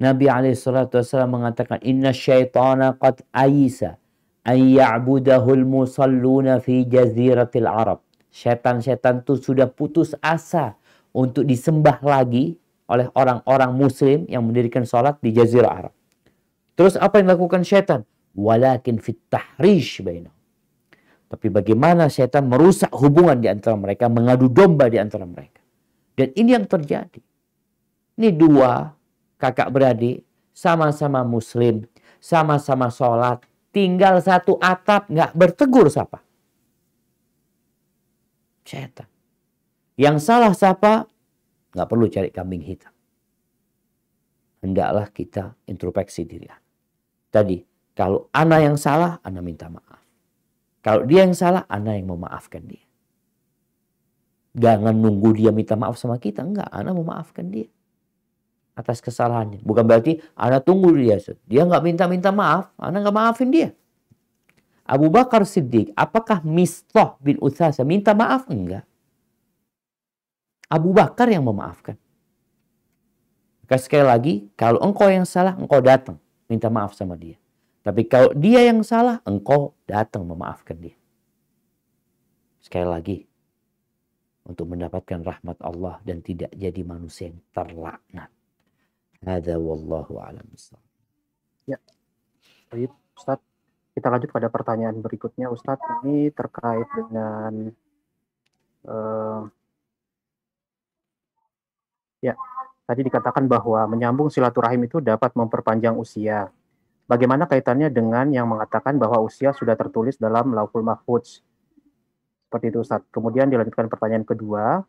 Nabi SAW mengatakan, Inna syaitana qad aisa an ya'budahul musalluna fi jaziratil Arab. Setan-setan itu sudah putus asa untuk disembah lagi oleh orang-orang muslim yang mendirikan sholat di jazirah Arab. Terus apa yang dilakukan syaitan? Walakin fit tahrish bainahum. Tapi bagaimana syaitan merusak hubungan di antara mereka, mengadu domba di antara mereka. Dan ini yang terjadi. Ini dua kakak beradik, sama-sama muslim, sama-sama sholat, tinggal satu atap, nggak bertegur sapa. Syaitan. Yang salah sapa, nggak perlu cari kambing hitam. Hendaklah kita introspeksi diri. Tadi, kalau ana yang salah, ana minta maaf. Kalau dia yang salah, ana yang memaafkan dia. Jangan nunggu dia minta maaf sama kita. Enggak, ana memaafkan dia atas kesalahannya. Bukan berarti ana tunggu dia. Dia nggak minta maaf, ana nggak maafin dia. Abu Bakar Siddiq, apakah Mistah bin Utsasa minta maaf? Enggak. Abu Bakar yang memaafkan. Maka sekali lagi, kalau engkau yang salah, engkau datang minta maaf sama dia. Tapi kalau dia yang salah, engkau datang memaafkan dia. Sekali lagi, untuk mendapatkan rahmat Allah dan tidak jadi manusia yang terlaknat. Hadza wallahu a'lam bishawab. Ya, baik Ustaz. Kita lanjut pada pertanyaan berikutnya, Ustaz. Ini terkait dengan tadi dikatakan bahwa menyambung silaturahim itu dapat memperpanjang usia. Bagaimana kaitannya dengan yang mengatakan bahwa usia sudah tertulis dalam Lauhul Mahfuz? Seperti itu, Ustaz. Kemudian dilanjutkan pertanyaan kedua,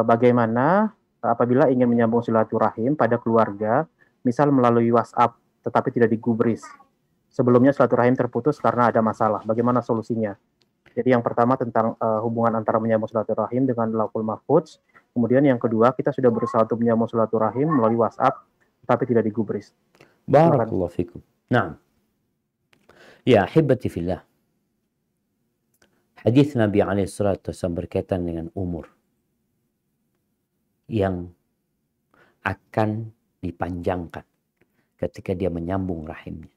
bagaimana apabila ingin menyambung silaturahim pada keluarga, misal melalui WhatsApp, tetapi tidak digubris. Sebelumnya silaturahim terputus karena ada masalah. Bagaimana solusinya? Jadi yang pertama tentang hubungan antara menyambung silaturahim dengan Lauhul Mahfuz. Kemudian yang kedua, kita sudah berusaha untuk menyambung silaturahim melalui WhatsApp, tapi tidak digubris. Barakallahu fikum. Nah, ya hibati fillah. Hadis Nabi SAW berkaitan dengan umur yang akan dipanjangkan ketika dia menyambung rahimnya.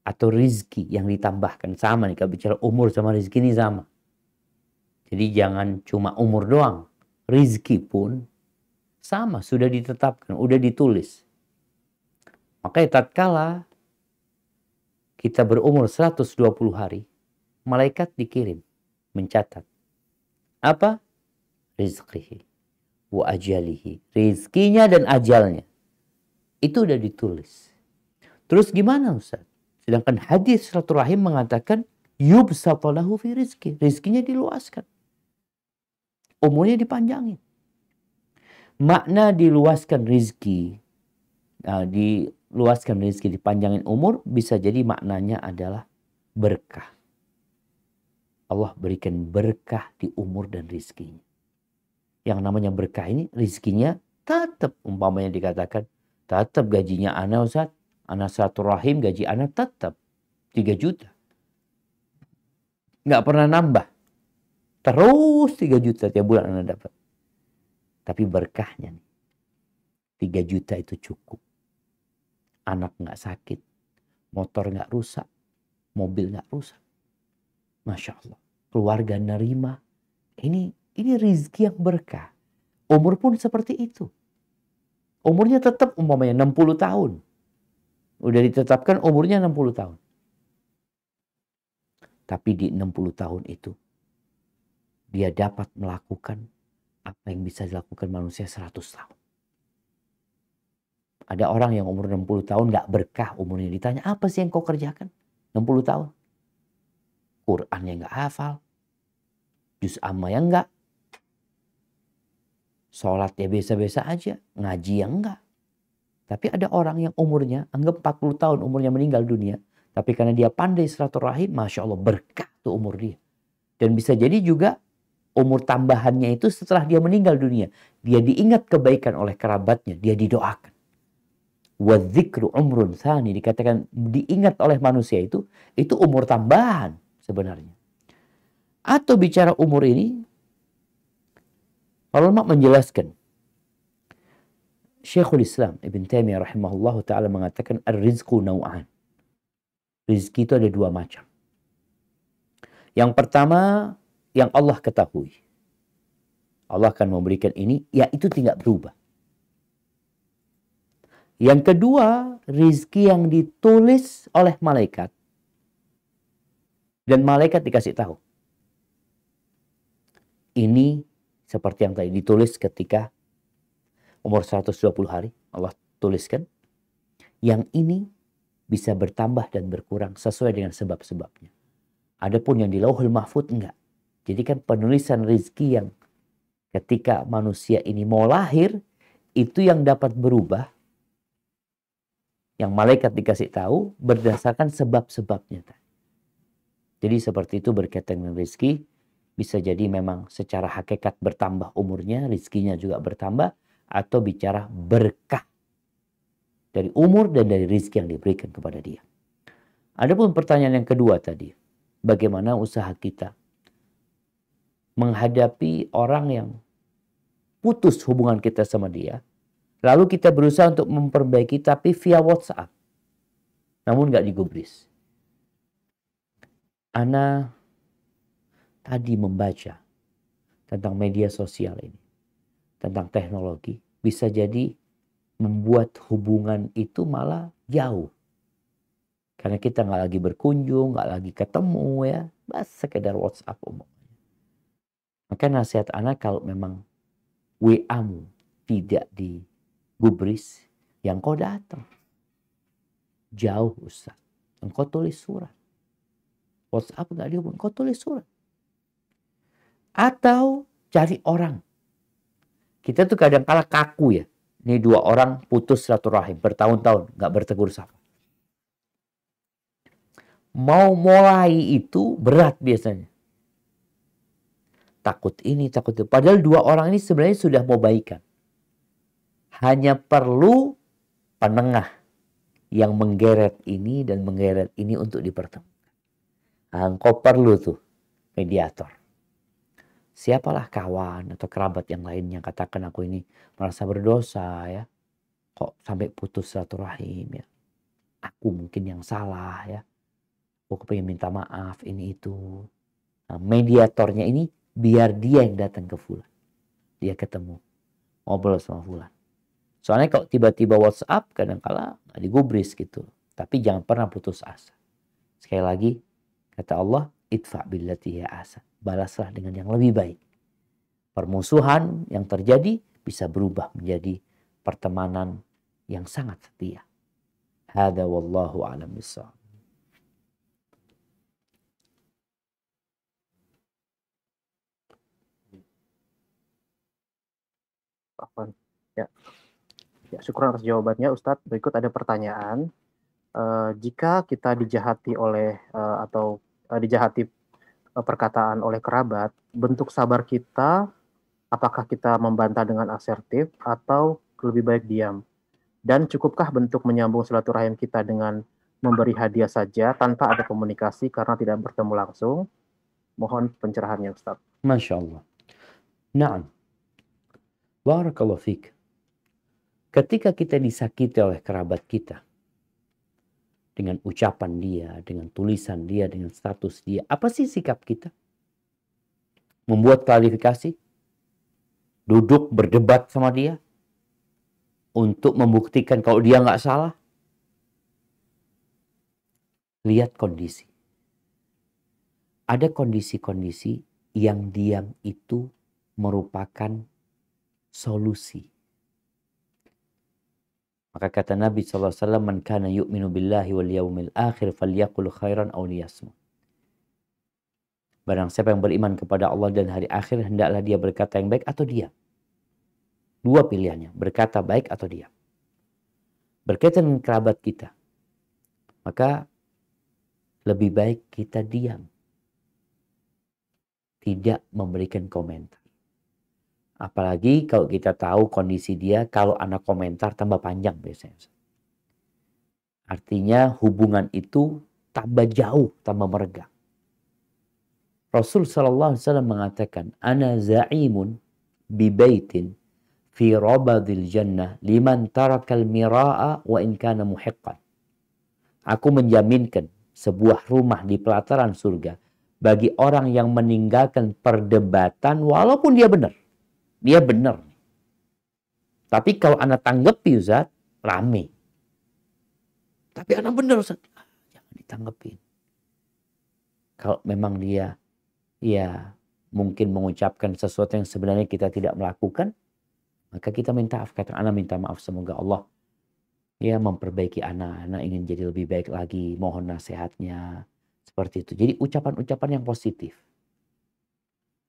Atau rizki yang ditambahkan. Sama nih, kalau bicara umur sama rizki ini sama. Jadi jangan cuma umur doang. Rizki pun sama, sudah ditetapkan, sudah ditulis. Makanya tatkala kita berumur 120 hari, malaikat dikirim mencatat apa? Rizqihi wa ajalihi. Rizkinya dan ajalnya. Itu udah ditulis. Terus gimana Ustaz? Sedangkan hadis silaturahim mengatakan yubsatu lahu fi rizki. Rizkinya diluaskan. Umurnya dipanjangin. Makna diluaskan rizki, dipanjangin umur, bisa jadi maknanya adalah berkah. Allah berikan berkah di umur dan rizkinya. Yang namanya berkah ini, rizkinya tetap, umpamanya dikatakan, tetap gajinya ana Ustaz, ana silaturahim, gaji ana tetap 3 juta. Nggak pernah nambah. Terus 3 juta tiap bulan ana dapat. Tapi berkahnya nih, 3 juta itu cukup. Anak nggak sakit, motor nggak rusak, mobil nggak rusak. Masya Allah. Keluarga nerima. Ini rizki yang berkah. Umur pun seperti itu. Umurnya tetap umpamanya 60 tahun. Udah ditetapkan umurnya 60 tahun. Tapi di 60 tahun itu, dia dapat melakukan apa yang bisa dilakukan manusia 100 tahun. Ada orang yang umur 60 tahun gak berkah umurnya. Ditanya, apa sih yang kau kerjakan? 60 tahun. Qurannya gak hafal. Juz amma yang gak. Sholat ya biasa-biasa aja. Ngaji yang enggak. Tapi ada orang yang umurnya, anggap 40 tahun umurnya meninggal dunia. Tapi karena dia pandai silaturahim, Masya Allah berkah tuh umur dia. Dan bisa jadi juga umur tambahannya itu setelah dia meninggal dunia. Dia diingat kebaikan oleh kerabatnya. Dia didoakan. Wadzikru umrun tsani, dikatakan diingat oleh manusia itu umur tambahan sebenarnya. Atau bicara umur ini, para ulama menjelaskan, Syekhul Islam Ibn Taimiyah rahimahullah ta'ala mengatakan ar-rizqu naw'an. Rizki itu ada dua macam. Yang pertama yang Allah ketahui. Allah akan memberikan ini, ya itu tidak berubah. Yang kedua, rizki yang ditulis oleh malaikat. Dan malaikat dikasih tahu. Ini seperti yang tadi ditulis ketika umur 120 hari. Allah tuliskan. Yang ini bisa bertambah dan berkurang sesuai dengan sebab-sebabnya. Adapun yang di Lauhul Mahfudz enggak. Jadi kan penulisan rizki yang ketika manusia ini mau lahir, itu yang dapat berubah. Yang malaikat dikasih tahu berdasarkan sebab-sebabnya. Jadi seperti itu berkaitan dengan rizki. Bisa jadi memang secara hakikat bertambah umurnya, rizkinya juga bertambah. Atau bicara berkah. Dari umur dan dari rizki yang diberikan kepada dia. Adapun pertanyaan yang kedua tadi. Bagaimana usaha kita menghadapi orang yang putus hubungan kita sama dia. Lalu kita berusaha untuk memperbaiki tapi via WhatsApp. Namun gak digubris. Ana tadi membaca tentang media sosial ini. Tentang teknologi. Bisa jadi membuat hubungan itu malah jauh. Karena kita gak lagi berkunjung, gak lagi ketemu ya. Bas sekedar WhatsApp umum. Maka nasihat Ana kalau memang WA-mu tidak digubris, yang kau datang. Jauh Ustaz. Engkau tulis surat. WhatsApp gak dihubungi, kau tulis surat. Atau cari orang. Kita tuh kadang kala kaku ya. Ini dua orang putus silaturahim bertahun-tahun gak bertegur sapa. Mau mulai itu berat biasanya. Takut ini, takut itu. Padahal dua orang ini sebenarnya sudah mau baikan. Hanya perlu penengah yang menggeret ini dan menggeret ini untuk dipertemukan. Nah, engkau perlu tuh mediator. Siapalah kawan atau kerabat yang lain yang katakan aku ini merasa berdosa ya. Kok sampai putus silaturahim ya. Aku mungkin yang salah ya. Aku pengen minta maaf ini itu. Nah, mediatornya ini biar dia yang datang ke Fulan. Dia ketemu. Ngobrol sama Fulan. Soalnya kalau tiba-tiba WhatsApp kadang-kala nggak digubris gitu. Tapi jangan pernah putus asa. Sekali lagi kata Allah, idfa billati hiya ahsan. Balaslah dengan yang lebih baik. Permusuhan yang terjadi bisa berubah menjadi pertemanan yang sangat setia. Hada wallahu a'lam bishawab. Ya, syukur atas jawabannya Ustadz. Berikut ada pertanyaan. Jika kita dijahati oleh dijahati perkataan oleh kerabat, bentuk sabar kita, apakah kita membantah dengan asertif atau lebih baik diam? Dan cukupkah bentuk menyambung silaturahim kita dengan memberi hadiah saja tanpa ada komunikasi karena tidak bertemu langsung? Mohon pencerahannya Ustadz. Masya Allah. Naam. Barakallahu fiik. Ketika kita disakiti oleh kerabat kita, dengan ucapan dia, dengan tulisan dia, dengan status dia, apa sih sikap kita? Membuat klarifikasi? Duduk berdebat sama dia? Untuk membuktikan kalau dia nggak salah? Lihat kondisi. Ada kondisi-kondisi yang diam itu merupakan solusi. Maka kata Nabi SAW, man kana yu'minu billahi wal yawmil akhir falyaqul khairan aw liyasmut. Barang siapa yang beriman kepada Allah dan hari akhir, hendaklah dia berkata yang baik atau diam. Dua pilihannya, berkata baik atau diam. Berkaitan dengan kerabat kita, maka lebih baik kita diam. Tidak memberikan komentar. Apalagi kalau kita tahu kondisi dia, kalau anak komentar tambah panjang biasanya. Artinya hubungan itu tambah jauh, tambah meregang. Rasul SAW mengatakan, ana za'imun bi baitin fi rabadil jannah liman tarakal mira'a wa in kana muhiqqan. Aku menjaminkan sebuah rumah di pelataran surga bagi orang yang meninggalkan perdebatan walaupun dia benar. Dia benar. Tapi kalau anak tanggapi Ustaz, rame. Tapi anak benar Ustaz, jangan ditanggepin. Kalau memang dia ya mungkin mengucapkan sesuatu yang sebenarnya kita tidak melakukan, maka kita minta maaf. Kata anak minta maaf, semoga Allah ya memperbaiki anak ingin jadi lebih baik lagi, mohon nasihatnya. Seperti itu. Jadi ucapan-ucapan yang positif.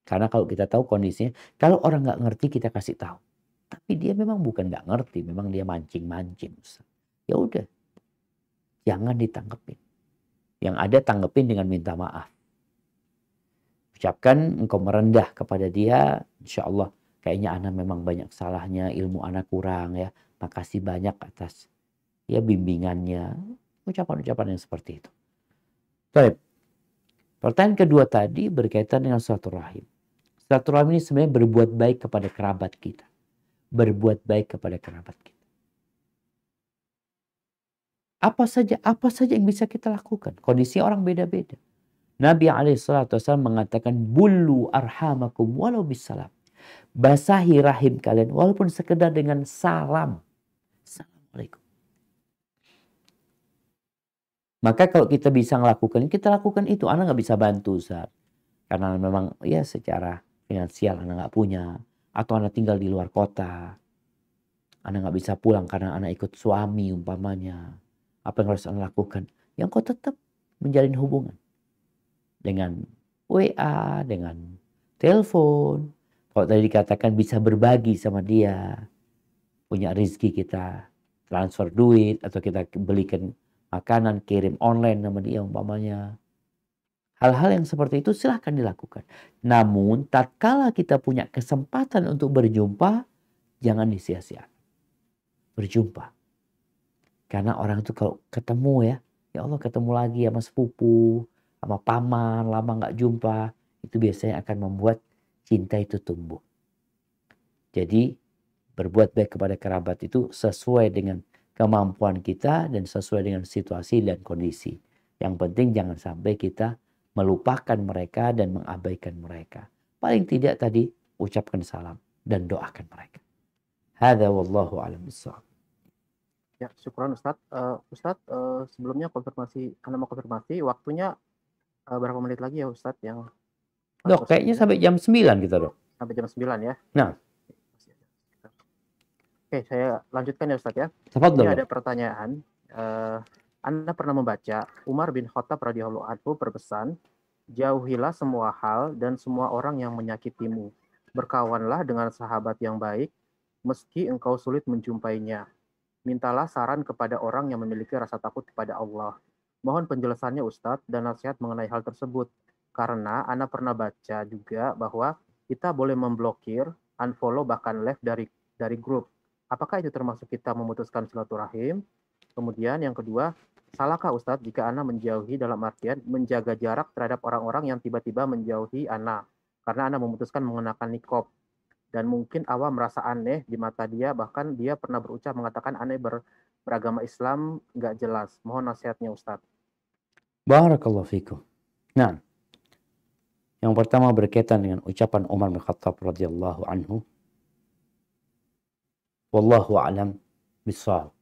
Karena kalau kita tahu kondisinya, kalau orang nggak ngerti kita kasih tahu. Tapi dia memang bukan nggak ngerti, memang dia mancing-mancing. Ya udah, jangan ditanggepin. Yang ada tanggepin dengan minta maaf. Ucapkan engkau merendah kepada dia, insya Allah kayaknya anak memang banyak salahnya, ilmu anak kurang ya. Makasih banyak atas ya bimbingannya. Ucapan-ucapan yang seperti itu. Baik. Pertanyaan kedua tadi berkaitan dengan silaturahim. Silaturahim ini sebenarnya berbuat baik kepada kerabat kita. Berbuat baik kepada kerabat kita. Apa saja yang bisa kita lakukan. Kondisi orang beda-beda. Nabi SAW mengatakan, Bullu arhamakum walau bisalam. Basahi rahim kalian walaupun sekedar dengan salam. Assalamualaikum. Maka kalau kita bisa melakukan, kita lakukan itu. Anak nggak bisa bantu, Ustaz. Karena memang ya secara finansial anak nggak punya. Atau anak tinggal di luar kota. Anak nggak bisa pulang karena anak ikut suami umpamanya. Apa yang harus anak lakukan? Yang kau tetap menjalin hubungan. Dengan WA, dengan telepon. Kalau tadi dikatakan bisa berbagi sama dia. Punya rezeki kita transfer duit. Atau kita belikan makanan, kirim online sama dia umpamanya. Hal-hal yang seperti itu silahkan dilakukan. Namun tatkala kita punya kesempatan untuk berjumpa, jangan disia-siakan. Berjumpa. Karena orang itu kalau ketemu ya Allah ketemu lagi sama sepupu, sama paman, lama nggak jumpa, itu biasanya akan membuat cinta itu tumbuh. Jadi berbuat baik kepada kerabat itu sesuai dengan kemampuan kita dan sesuai dengan situasi dan kondisi. Yang penting jangan sampai kita melupakan mereka dan mengabaikan mereka. Paling tidak tadi ucapkan salam dan doakan mereka. Hadza wallahu a'lam bishawab. Ya, syukran Ustadz. Ustadz, sebelumnya Anda mau konfirmasi waktunya berapa menit lagi ya Ustadz yang Dok, kayaknya sampai jam 9 kita, Dok. Sampai jam 9 ya. Nah. Oke, saya lanjutkan ya Ustadz ya. Tafadhol. Ini ada pertanyaan. Anda pernah membaca Umar bin Khattab radhiyallahu anhu berpesan, jauhilah semua hal dan semua orang yang menyakitimu. Berkawanlah dengan sahabat yang baik, meski engkau sulit menjumpainya. Mintalah saran kepada orang yang memiliki rasa takut kepada Allah. Mohon penjelasannya Ustadz dan nasihat mengenai hal tersebut. Karena Anda pernah baca juga bahwa kita boleh memblokir, unfollow, bahkan left dari grup. Apakah itu termasuk kita memutuskan silaturahim? Kemudian yang kedua, salahkah Ustadz jika Anda menjauhi dalam artian menjaga jarak terhadap orang-orang yang tiba-tiba menjauhi Anda? Karena Anda memutuskan mengenakan niqab. Dan mungkin awam merasa aneh di mata dia, bahkan dia pernah berucap mengatakan aneh beragama Islam nggak jelas. Mohon nasihatnya Ustadz. Barakallahu fikum. Nah, yang pertama berkaitan dengan ucapan Umar bin Khattab radhiyallahu anhu. Wallahu a'lam bishawab.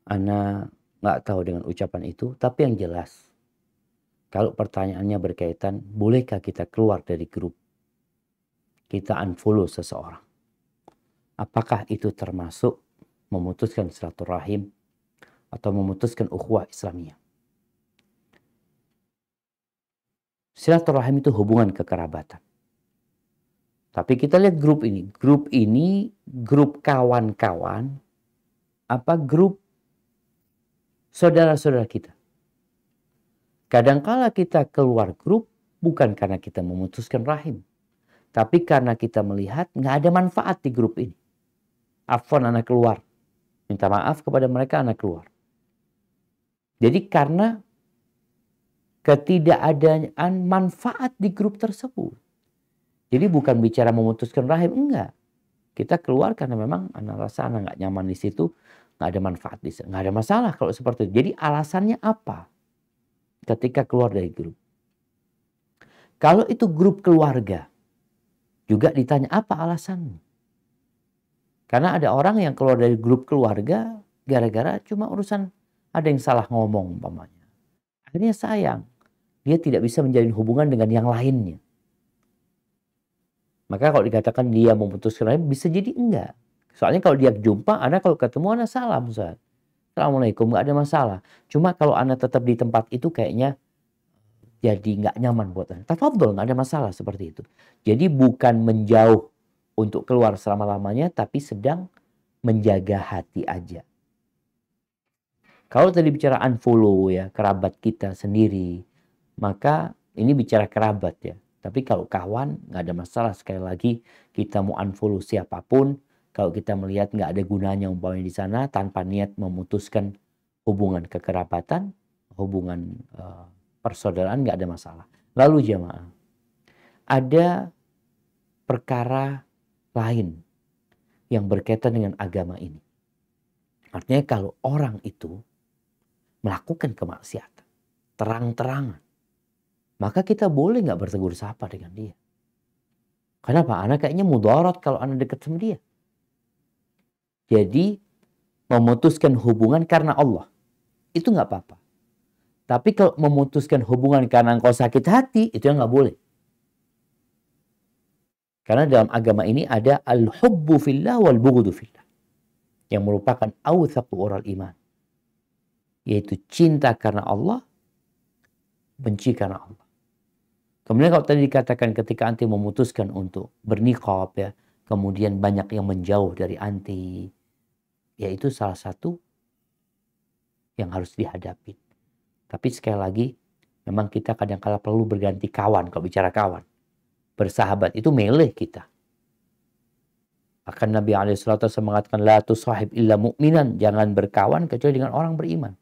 Ana nggak tahu dengan ucapan itu, tapi yang jelas, kalau pertanyaannya berkaitan, bolehkah kita keluar dari grup? Kita unfollow seseorang. Apakah itu termasuk memutuskan silaturahim atau memutuskan ukhuwah Islamiyah? Silaturahim itu hubungan kekerabatan. Tapi kita lihat grup ini. Grup ini grup kawan-kawan apa grup saudara-saudara kita. Kadangkala kita keluar grup bukan karena kita memutuskan rahim. Tapi karena kita melihat nggak ada manfaat di grup ini. Afwan, anak keluar. Minta maaf kepada mereka, anak keluar. Jadi karena ketidakadaan manfaat di grup tersebut. Jadi bukan bicara memutuskan rahim, enggak. Kita keluar karena memang anak rasa anak nggak nyaman di situ, nggak ada manfaat di situ. Nggak ada masalah kalau seperti itu. Jadi alasannya apa ketika keluar dari grup? Kalau itu grup keluarga, juga ditanya apa alasannya. Karena ada orang yang keluar dari grup keluarga gara-gara cuma urusan ada yang salah ngomong umpamanya. Akhirnya sayang, dia tidak bisa menjalin hubungan dengan yang lainnya. Maka kalau dikatakan dia memutuskan, bisa jadi enggak. Soalnya kalau dia jumpa, Anda kalau ketemu Anda salam, Ustaz. Assalamualaikum, nggak ada masalah. Cuma kalau Anda tetap di tempat itu kayaknya jadi nggak nyaman buat Anda. Tafadhol, nggak ada masalah seperti itu. Jadi bukan menjauh untuk keluar selama-lamanya, tapi sedang menjaga hati aja. Kalau tadi bicara unfollow ya, kerabat kita sendiri, maka ini bicara kerabat ya. Tapi kalau kawan nggak ada masalah, sekali lagi kita mau unfollow siapapun, kalau kita melihat nggak ada gunanya umpamanya di sana tanpa niat memutuskan hubungan kekerabatan, hubungan persaudaraan, nggak ada masalah. Lalu jamaah, ada perkara lain yang berkaitan dengan agama ini. Artinya kalau orang itu melakukan kemaksiatan terang-terangan, maka kita boleh nggak bertegur sapa dengan dia. Kenapa? Anak kayaknya mudarat kalau anak dekat sama dia. Jadi memutuskan hubungan karena Allah itu nggak apa-apa. Tapi kalau memutuskan hubungan karena engkau sakit hati, itu yang nggak boleh. Karena dalam agama ini ada al-hubbu fillah wal bughdu fillah, yang merupakan awthaqu ural iman, yaitu cinta karena Allah, benci karena Allah. Kemudian kalau tadi dikatakan ketika anti memutuskan untuk berniqab ya, kemudian banyak yang menjauh dari anti, ya itu salah satu yang harus dihadapi. Tapi sekali lagi, memang kita kadang-kala perlu berganti kawan kalau bicara kawan. Bersahabat itu milih kita. Akan Nabi SAW mengatakan, la tusahib illa mu'minan, jangan berkawan kecuali dengan orang beriman.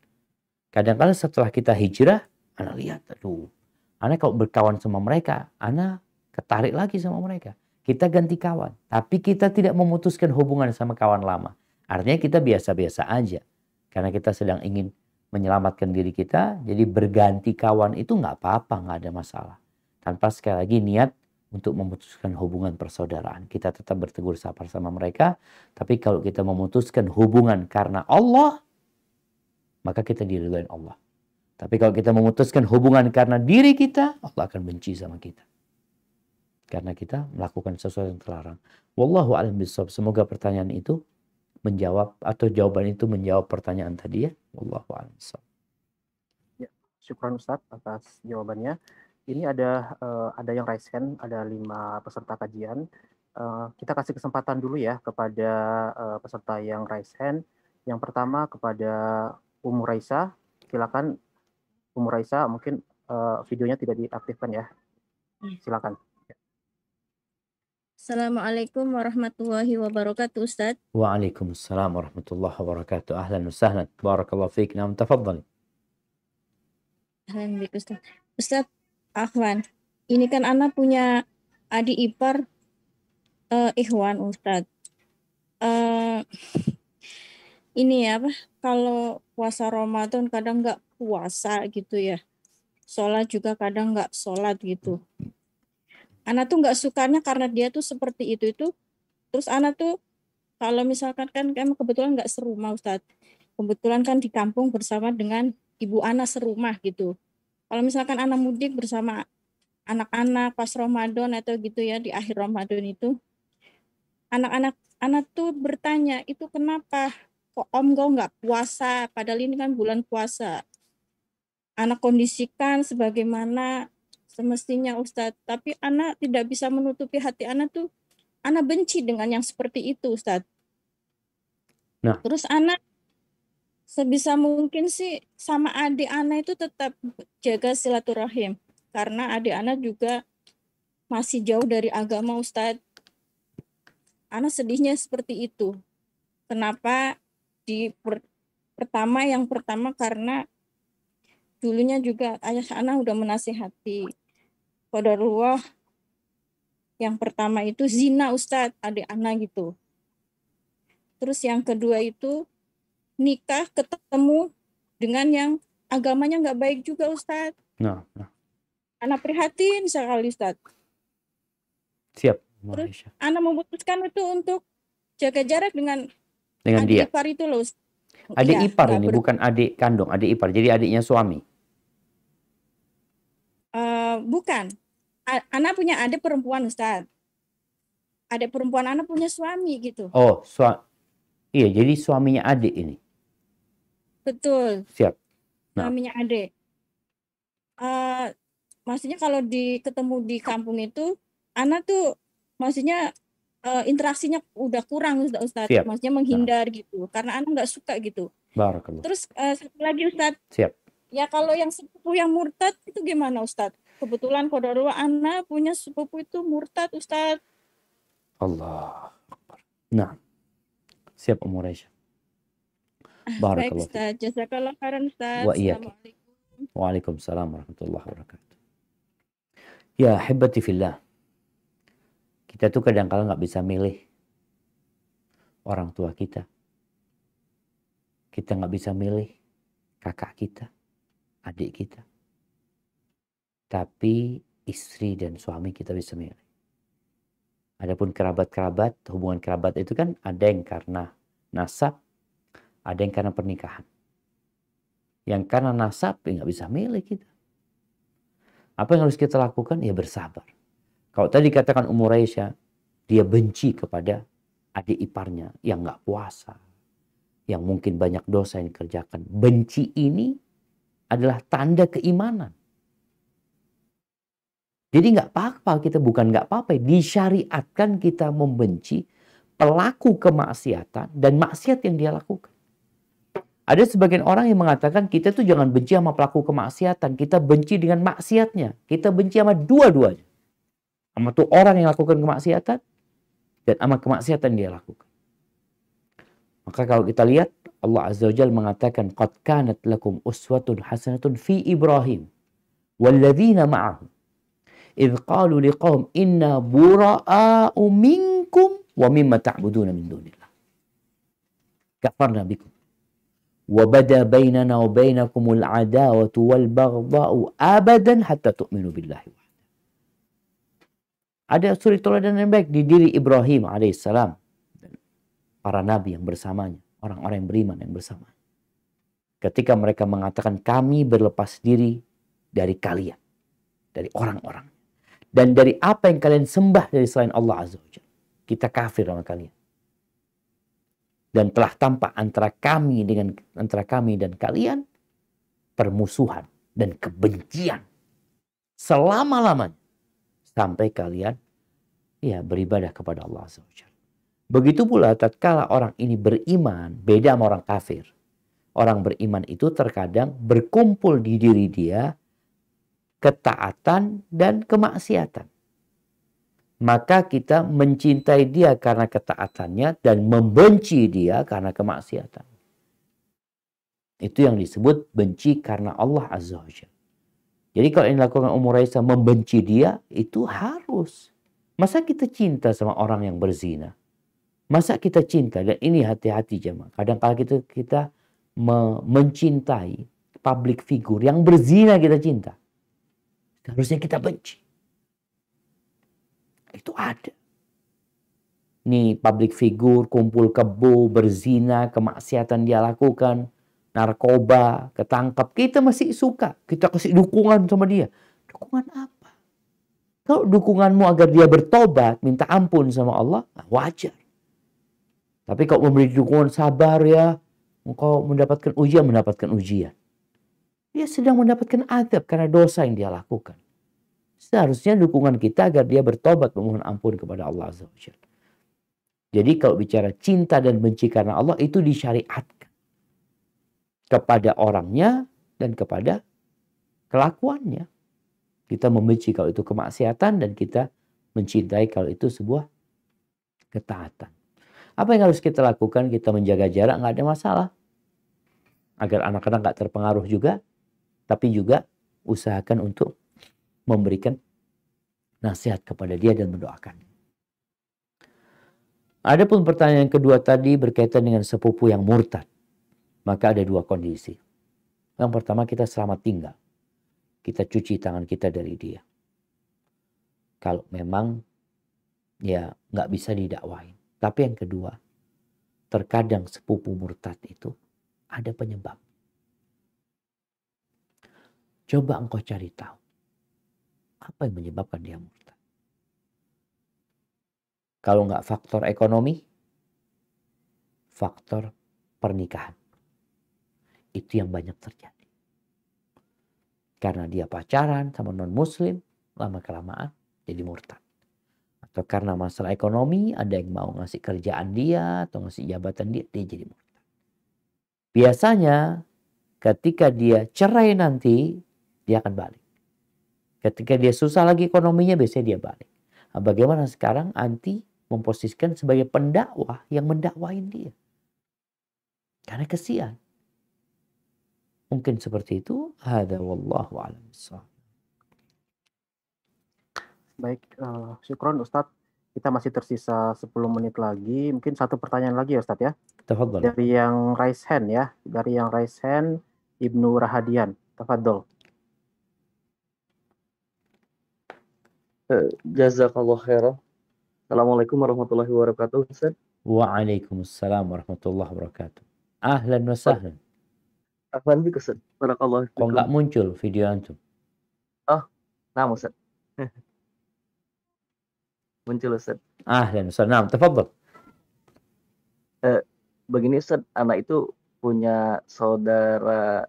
Kadang-kala setelah kita hijrah, anak lihat, aduh, anak kalau berkawan sama mereka, anak ketarik lagi sama mereka. Kita ganti kawan, tapi kita tidak memutuskan hubungan sama kawan lama. Artinya kita biasa-biasa aja, karena kita sedang ingin menyelamatkan diri kita. Jadi berganti kawan itu nggak apa-apa, nggak ada masalah. Tanpa sekali lagi niat untuk memutuskan hubungan persaudaraan. Kita tetap bertegur sapa sama mereka. Tapi kalau kita memutuskan hubungan karena Allah, maka kita diridhoin Allah. Tapi kalau kita memutuskan hubungan karena diri kita, Allah akan benci sama kita. Karena kita melakukan sesuatu yang terlarang. Wallahu a'lam bishawab. Semoga pertanyaan itu menjawab, atau jawaban itu menjawab pertanyaan tadi ya. Wallahu a'lam bishawab. Ya, syukran Ustaz atas jawabannya. Ini ada yang raise hand, ada 5 peserta kajian. Kita kasih kesempatan dulu ya kepada peserta yang raise hand. Yang pertama kepada Ummu Raisa. Silakan Ummu Raisa, mungkin videonya tidak diaktifkan ya. Silakan. Assalamualaikum warahmatullahi wabarakatuh, Ustaz. Waalaikumsalam warahmatullahi wabarakatuh. Ahlan wa sahlan. Barakallahu fiik. Naam, tafadhali. Ahlan bik, Ustaz. Ustaz, Ahwan, ini kan Ana punya adik ipar Ikhwan, Ustaz. Ini ya, kalau puasa Ramadan kadang nggak puasa gitu ya. Sholat juga kadang nggak sholat gitu. Ana tuh nggak sukanya karena dia tuh seperti itu. Terus Ana tuh kalau misalkan kan kebetulan nggak serumah, Ustaz. Kebetulan kan di kampung bersama dengan ibu Ana serumah gitu. Kalau misalkan Ana mudik bersama anak-anak pas Ramadan atau gitu ya, di akhir Ramadan itu, anak-anak Ana tuh bertanya, itu kenapa kok Om kok nggak puasa, padahal ini kan bulan puasa. Ana kondisikan sebagaimana semestinya, Ustadz, tapi Ana tidak bisa menutupi hati Ana tuh, Ana benci dengan yang seperti itu, Ustadz. Nah. Terus Ana sebisa mungkin sih sama adik Ana itu tetap jaga silaturahim, karena adik Ana juga masih jauh dari agama, Ustadz. Ana sedihnya seperti itu. Kenapa? Yang pertama karena dulunya juga ayah Ana udah menasihati. Qadarullah yang pertama itu zina, Ustadz, adik Ana gitu. Terus yang kedua itu nikah ketemu dengan yang agamanya nggak baik juga Ustadz. Nah, Anak prihatin sekali Ustadz. siap. Terus Malaysia. anak memutuskan itu untuk jaga jarak dengan Dengan dia. adik ipar itu loh. Adik Iya, ipar nggak ini, bukan adik kandung, adik ipar. Jadi adiknya suami. bukan. Anak punya adik perempuan Ustadz. Adik perempuan anak punya suami gitu. Oh, iya, jadi suaminya adik ini. Betul, Siap. Nah. suaminya adik. Maksudnya kalau ketemu di kampung itu, anak tuh maksudnya interaksinya udah kurang Ustadz. Siap. Maksudnya menghindar gitu, karena anak nggak suka gitu. Barakallah. Terus satu lagi Ustadz. Siap. Ya kalau yang sepupu yang murtad itu gimana Ustadz? Kebetulan qadarullah anak punya sepupu itu murtad Ustadz. Allah. Nah, siap Umur Aisyah. Baik Barakallah. Ustadz, jazakallah khairan Ustadz. Wa iyyak. Assalamualaikum. Waalaikumsalam warahmatullahi wabarakatuh. Ya, hibati fillah. Kita tuh kadang-kala nggak bisa milih orang tua kita. Kita nggak bisa milih kakak kita, adik kita. Tapi istri dan suami kita bisa milih. Adapun kerabat-kerabat, hubungan kerabat itu kan ada yang karena nasab, ada yang karena pernikahan. Yang karena nasab ya nggak bisa milih kita. Apa yang harus kita lakukan? Ya bersabar. Kalau tadi katakan Umur Aisyah, dia benci kepada adik iparnya yang nggak puasa, yang mungkin banyak dosa yang dikerjakan. Benci ini adalah tanda keimanan. Jadi nggak apa-apa, kita bukan nggak apa-apa, disyariatkan kita membenci pelaku kemaksiatan dan maksiat yang dia lakukan. Ada sebagian orang yang mengatakan kita tuh jangan benci sama pelaku kemaksiatan, kita benci dengan maksiatnya, kita benci sama dua-duanya. Sama tuh orang yang lakukan kemaksiatan dan sama kemaksiatan yang dia lakukan. Maka kalau kita lihat Allah Azza wa Jalla mengatakan qad kanat lakum uswatun hasanatun fi Ibrahim walladzina ma'ahu idh qalu liqaum inna bura'a'u minkum wa mimma ta'buduna min dunillah kafarna bikum wa bada bainana wa bainakumul adawatu wal baghdha'u abadan hatta tu'minu billahi. Ada suri teladan yang baik di diri Ibrahim alaihissalam dan para nabi yang bersamanya, orang-orang yang beriman yang bersama. Ketika mereka mengatakan kami berlepas diri dari kalian, dari orang-orang. Dan dari apa yang kalian sembah dari selain Allah Azza wa Jalla. Kita kafir sama kalian. Dan telah tampak antara kami dan kalian permusuhan dan kebencian selama-lamanya sampai kalian ya beribadah kepada Allah Azza wa Jalla. Begitu pula tatkala orang ini beriman, beda sama orang kafir. Orang beriman itu terkadang berkumpul di diri dia ketaatan dan kemaksiatan. Maka kita mencintai dia karena ketaatannya dan membenci dia karena kemaksiatan. Itu yang disebut benci karena Allah Azza wa Jalla. Jadi kalau yang dilakukan Umur Aisyah membenci dia, itu harus. Masa kita cinta sama orang yang berzina? Masa kita cinta? Dan ini hati-hati jemaah. Kadang-kadang kita mencintai public figure yang berzina kita cinta. Harusnya kita benci. Itu ada. Nih public figure, kumpul kebo, berzina, kemaksiatan dia lakukan, narkoba, ketangkap. Kita masih suka. Kita kasih dukungan sama dia. Dukungan apa? Kalau dukunganmu agar dia bertobat, minta ampun sama Allah, wajar. Tapi kalau memberi dukungan sabar ya, engkau mendapatkan ujian. Dia sedang mendapatkan azab karena dosa yang dia lakukan. Seharusnya dukungan kita agar dia bertobat memohon ampun kepada Allah Azza wa Jalla. Jadi kalau bicara cinta dan benci karena Allah itu disyariatkan. Kepada orangnya dan kepada kelakuannya. Kita membenci kalau itu kemaksiatan dan kita mencintai kalau itu sebuah ketaatan. Apa yang harus kita lakukan? Kita menjaga jarak, nggak ada masalah. Agar anak-anak nggak terpengaruh juga. Tapi juga usahakan untuk memberikan nasihat kepada dia dan mendoakan. Adapun pertanyaan kedua tadi berkaitan dengan sepupu yang murtad. Maka ada dua kondisi. Yang pertama, kita selamat tinggal. Kita cuci tangan kita dari dia. Kalau memang ya nggak bisa didakwain. Tapi yang kedua, terkadang sepupu murtad itu ada penyebab. Coba engkau cari tahu. Apa yang menyebabkan dia murtad? Kalau nggak faktor ekonomi, faktor pernikahan. Itu yang banyak terjadi. Karena dia pacaran sama non-muslim, lama-kelamaan jadi murtad. Atau karena masalah ekonomi, ada yang mau ngasih kerjaan dia, atau ngasih jabatan dia jadi murtad. Biasanya ketika dia cerai nanti, dia akan balik. Ketika dia susah lagi ekonominya, biasanya dia balik. Nah, bagaimana sekarang anti memposisikan sebagai pendakwah yang mendakwain dia? Karena kesian. Mungkin seperti itu. Hada wallahu a'lam bishawab. Baik, syukron Ustadz. Kita masih tersisa 10 menit lagi. Mungkin satu pertanyaan lagi ya Ustadz ya. Tafadhol. Dari yang raise hand ya. Dari yang raise hand, Ibnu Rahadian. Tafadhol. Jazakallah khairan. Assalamualaikum warahmatullahi wabarakatuh, Ustaz. Waalaikumsalam warahmatullahi wabarakatuh. Ahlan wa sahlan. Afwan bik, Ustaz. Barakallahu Kok fikum. nggak muncul video antum? Nah, Ustaz. Muncul, Ustaz. Ahlan wa sahlan. Tafadhol. Begini, Ustaz, anak itu punya saudara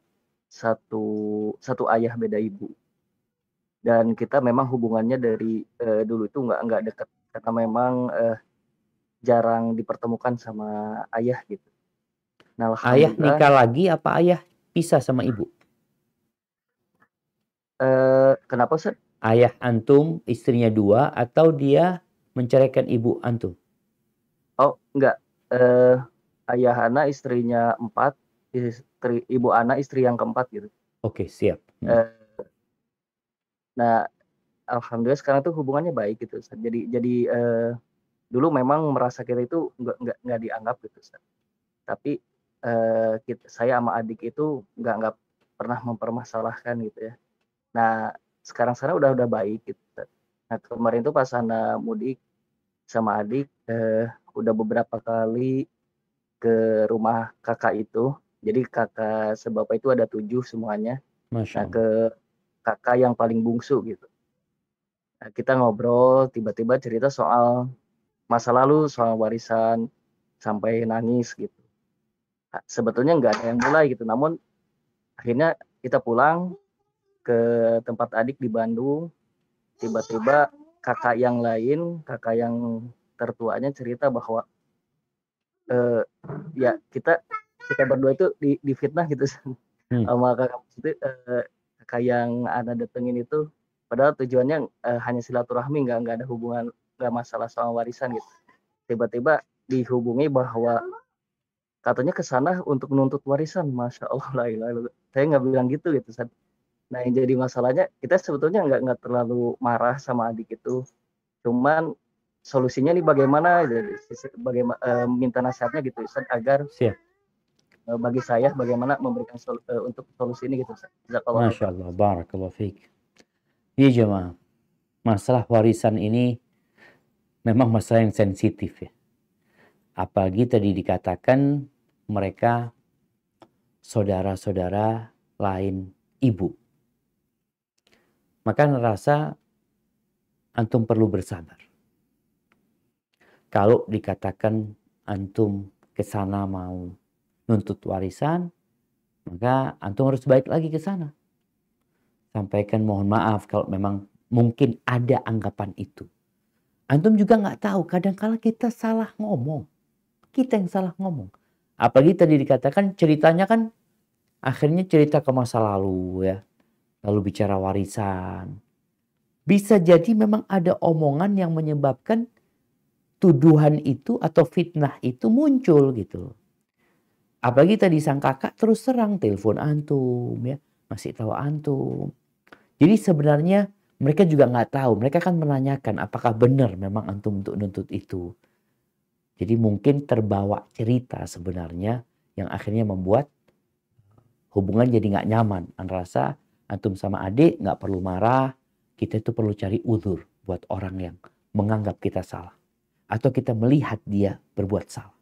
satu ayah beda ibu. Dan kita memang hubungannya dari dulu itu nggak dekat karena memang jarang dipertemukan sama ayah gitu. Nah, Ayah alhamdulillah, nikah lagi apa ayah pisah sama ibu? kenapa, Ustaz? Ayah antum istrinya 2 atau dia menceraikan ibu antum? Oh, enggak. Ayah anak istrinya 4, ibu anak istri yang keempat gitu. Oke, siap. Nah, alhamdulillah sekarang tuh hubungannya baik gitu, Ustaz. Jadi dulu memang merasa kita itu nggak dianggap gitu, Ustaz. Tapi saya sama adik itu nggak pernah mempermasalahkan gitu ya. Nah, sekarang udah baik gitu, Ustaz. Nah, kemarin tuh pas anak mudik sama adik udah beberapa kali ke rumah kakak itu. Jadi kakak sebapak itu ada 7 semuanya. Masya Nah, Allah. ke kakak yang paling bungsu gitu. Nah, kita ngobrol, tiba-tiba cerita soal masa lalu, soal warisan, sampai nangis gitu. Nah, sebetulnya nggak ada yang mulai gitu, namun akhirnya kita pulang ke tempat adik di Bandung. Tiba-tiba kakak yang lain, kakak yang tertuanya cerita bahwa ya kita berdua itu difitnah gitu sama kakak itu, kakak yang Ana datengin itu, padahal tujuannya hanya silaturahmi, nggak ada hubungan, nggak masalah soal warisan gitu. Tiba-tiba dihubungi bahwa katanya ke sana untuk menuntut warisan. Masya Allah, la ilaha illallah. Saya nggak bilang gitu. Nah, yang jadi masalahnya kita sebetulnya nggak terlalu marah sama adik itu, cuman solusinya nih bagaimana minta nasihatnya gitu, Ustaz, agar Siap. Bagi saya bagaimana memberikan untuk solusi ini gitu, Ustaz. Jazakallahu Masya Allah. Barakallahu fiik. Iya jemaah. Masalah warisan ini memang masalah yang sensitif ya. Apalagi tadi dikatakan mereka saudara-saudara lain ibu. Maka ngerasa antum perlu bersabar. Kalau dikatakan antum ke sana mau nuntut warisan, maka antum harus balik lagi ke sana. Sampaikan mohon maaf kalau memang mungkin ada anggapan itu. Antum juga nggak tahu, kadang-kala kita salah ngomong. Kita yang salah ngomong. Apalagi tadi dikatakan ceritanya kan akhirnya cerita ke masa lalu ya. Lalu bicara warisan. Bisa jadi memang ada omongan yang menyebabkan tuduhan itu atau fitnah itu muncul gitu. Apalagi tadi sang kakak terus serang telepon antum ya, masih tahu antum. Jadi sebenarnya mereka juga nggak tahu. Mereka kan menanyakan apakah benar memang antum untuk nuntut itu. Jadi mungkin terbawa cerita sebenarnya yang akhirnya membuat hubungan jadi nggak nyaman. Rasa antum sama adik nggak perlu marah, kita itu perlu cari uzur buat orang yang menganggap kita salah. Atau kita melihat dia berbuat salah.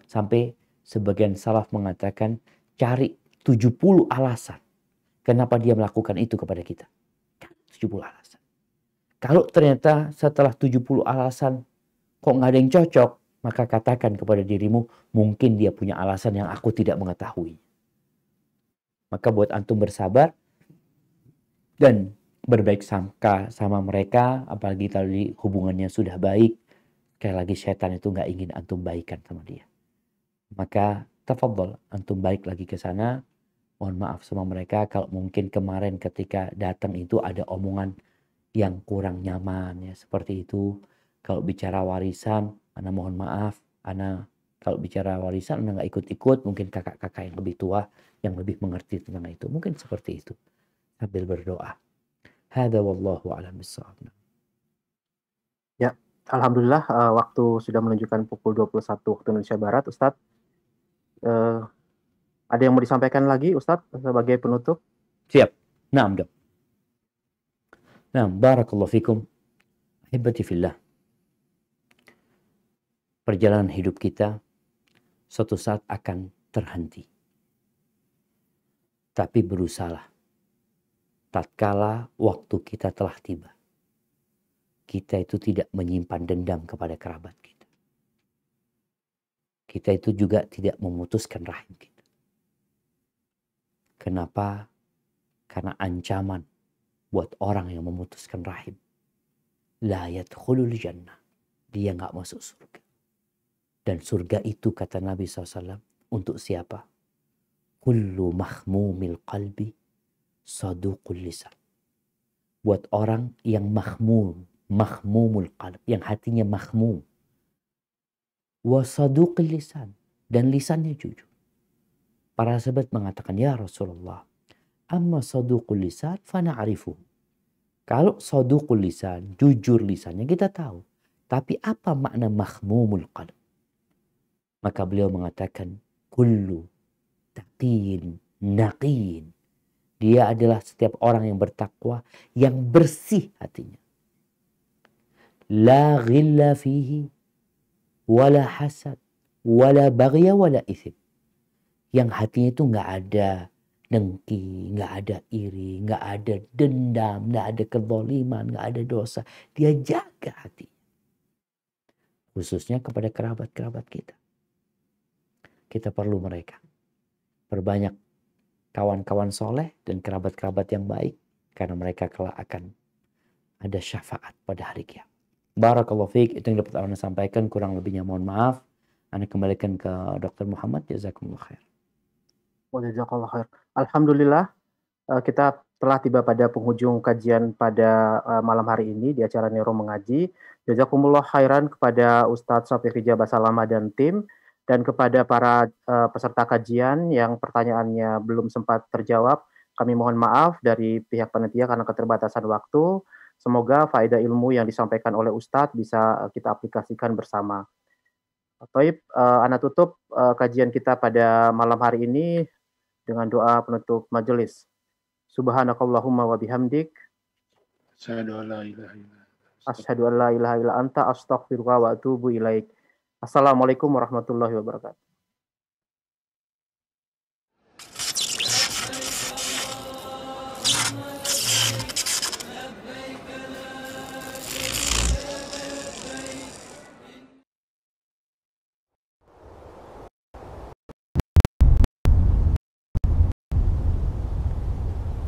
Sampai sebagian salaf mengatakan cari 70 alasan kenapa dia melakukan itu kepada kita. 70 alasan. Kalau ternyata setelah 70 alasan kok nggak ada yang cocok, maka katakan kepada dirimu, mungkin dia punya alasan yang aku tidak mengetahui. Maka buat antum bersabar dan berbaik sangka sama mereka, apalagi tadi hubungannya sudah baik. Sekali lagi setan itu nggak ingin antum baikan sama dia. Maka tafadhol antum balik lagi ke sana. Mohon maaf sama mereka kalau mungkin kemarin ketika datang itu ada omongan yang kurang nyaman ya seperti itu. Kalau bicara warisan, ana mohon maaf, ana kalau bicara warisan ana nggak ikut-ikut, mungkin kakak-kakak yang lebih tua yang lebih mengerti tentang itu. Mungkin seperti itu. Sambil berdoa. Hadza wallahu a'lam bissawab. Ya, alhamdulillah waktu sudah menunjukkan pukul 21 waktu Indonesia Barat, Ustadz. Ada yang mau disampaikan lagi, Ustadz, sebagai penutup? Siap. Naam, Dok. Naam, barakallahu fikum. Ahibati fillah. Perjalanan hidup kita suatu saat akan terhenti. Tapi berusahalah. Tatkala waktu kita telah tiba, kita itu tidak menyimpan dendam kepada kerabat kita. Kita itu juga tidak memutuskan rahim kita. Kenapa? Karena ancaman buat orang yang memutuskan rahim. La yadkhulul jannah. Dia nggak masuk surga. Dan surga itu kata Nabi SAW untuk siapa? Kullu mahmumil qalbi saduqul lisan. Buat orang yang mahmumul qalb, yang hatinya mahmum. Wa saduqul lisan, dan lisannya jujur. Para sahabat mengatakan, ya Rasulullah, amma saduqul lisan fana'rifu. Kalau saduqul lisan, jujur lisannya kita tahu. Tapi apa makna mahmumul qalb? Maka beliau mengatakan, kullu taqin naqin. Dia adalah setiap orang yang bertakwa, yang bersih hatinya. La ghilla fihi, wala hasad, wala baghya, wala ithim. Yang hatinya itu nggak ada dengki, nggak ada iri, nggak ada dendam, nggak ada kezaliman, nggak ada dosa. Dia jaga hati. Khususnya kepada kerabat-kerabat kita. Kita perlu mereka. Perbanyak kawan-kawan soleh dan kerabat-kerabat yang baik. Karena mereka kelak akan ada syafaat pada hari kiamat. Barakallahu fiik. Itu yang dapat Anda sampaikan. Kurang lebihnya mohon maaf. Anda kembalikan ke Dr. Muhammad. Jazakumullah khair. Jazakallah khair. Alhamdulillah kita telah tiba pada penghujung kajian pada malam hari ini di acara Nero Mengaji. Jazakumullah khairan kepada Ustadz Syafiq Hijab Basalama dan tim. Dan kepada para peserta kajian yang pertanyaannya belum sempat terjawab, kami mohon maaf dari pihak panitia karena keterbatasan waktu. Semoga faedah ilmu yang disampaikan oleh Ustadz bisa kita aplikasikan bersama. Baik, Ana tutup kajian kita pada malam hari ini dengan doa penutup majelis. Subhanakallahumma wa bihamdik. Asyhadu an la ilaha illa anta astaghfiruka wa atubu ilaik. Assalamualaikum warahmatullahi wabarakatuh.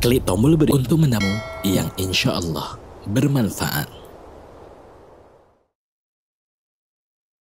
Klik tombol beri untuk menamu yang insya Allah bermanfaat.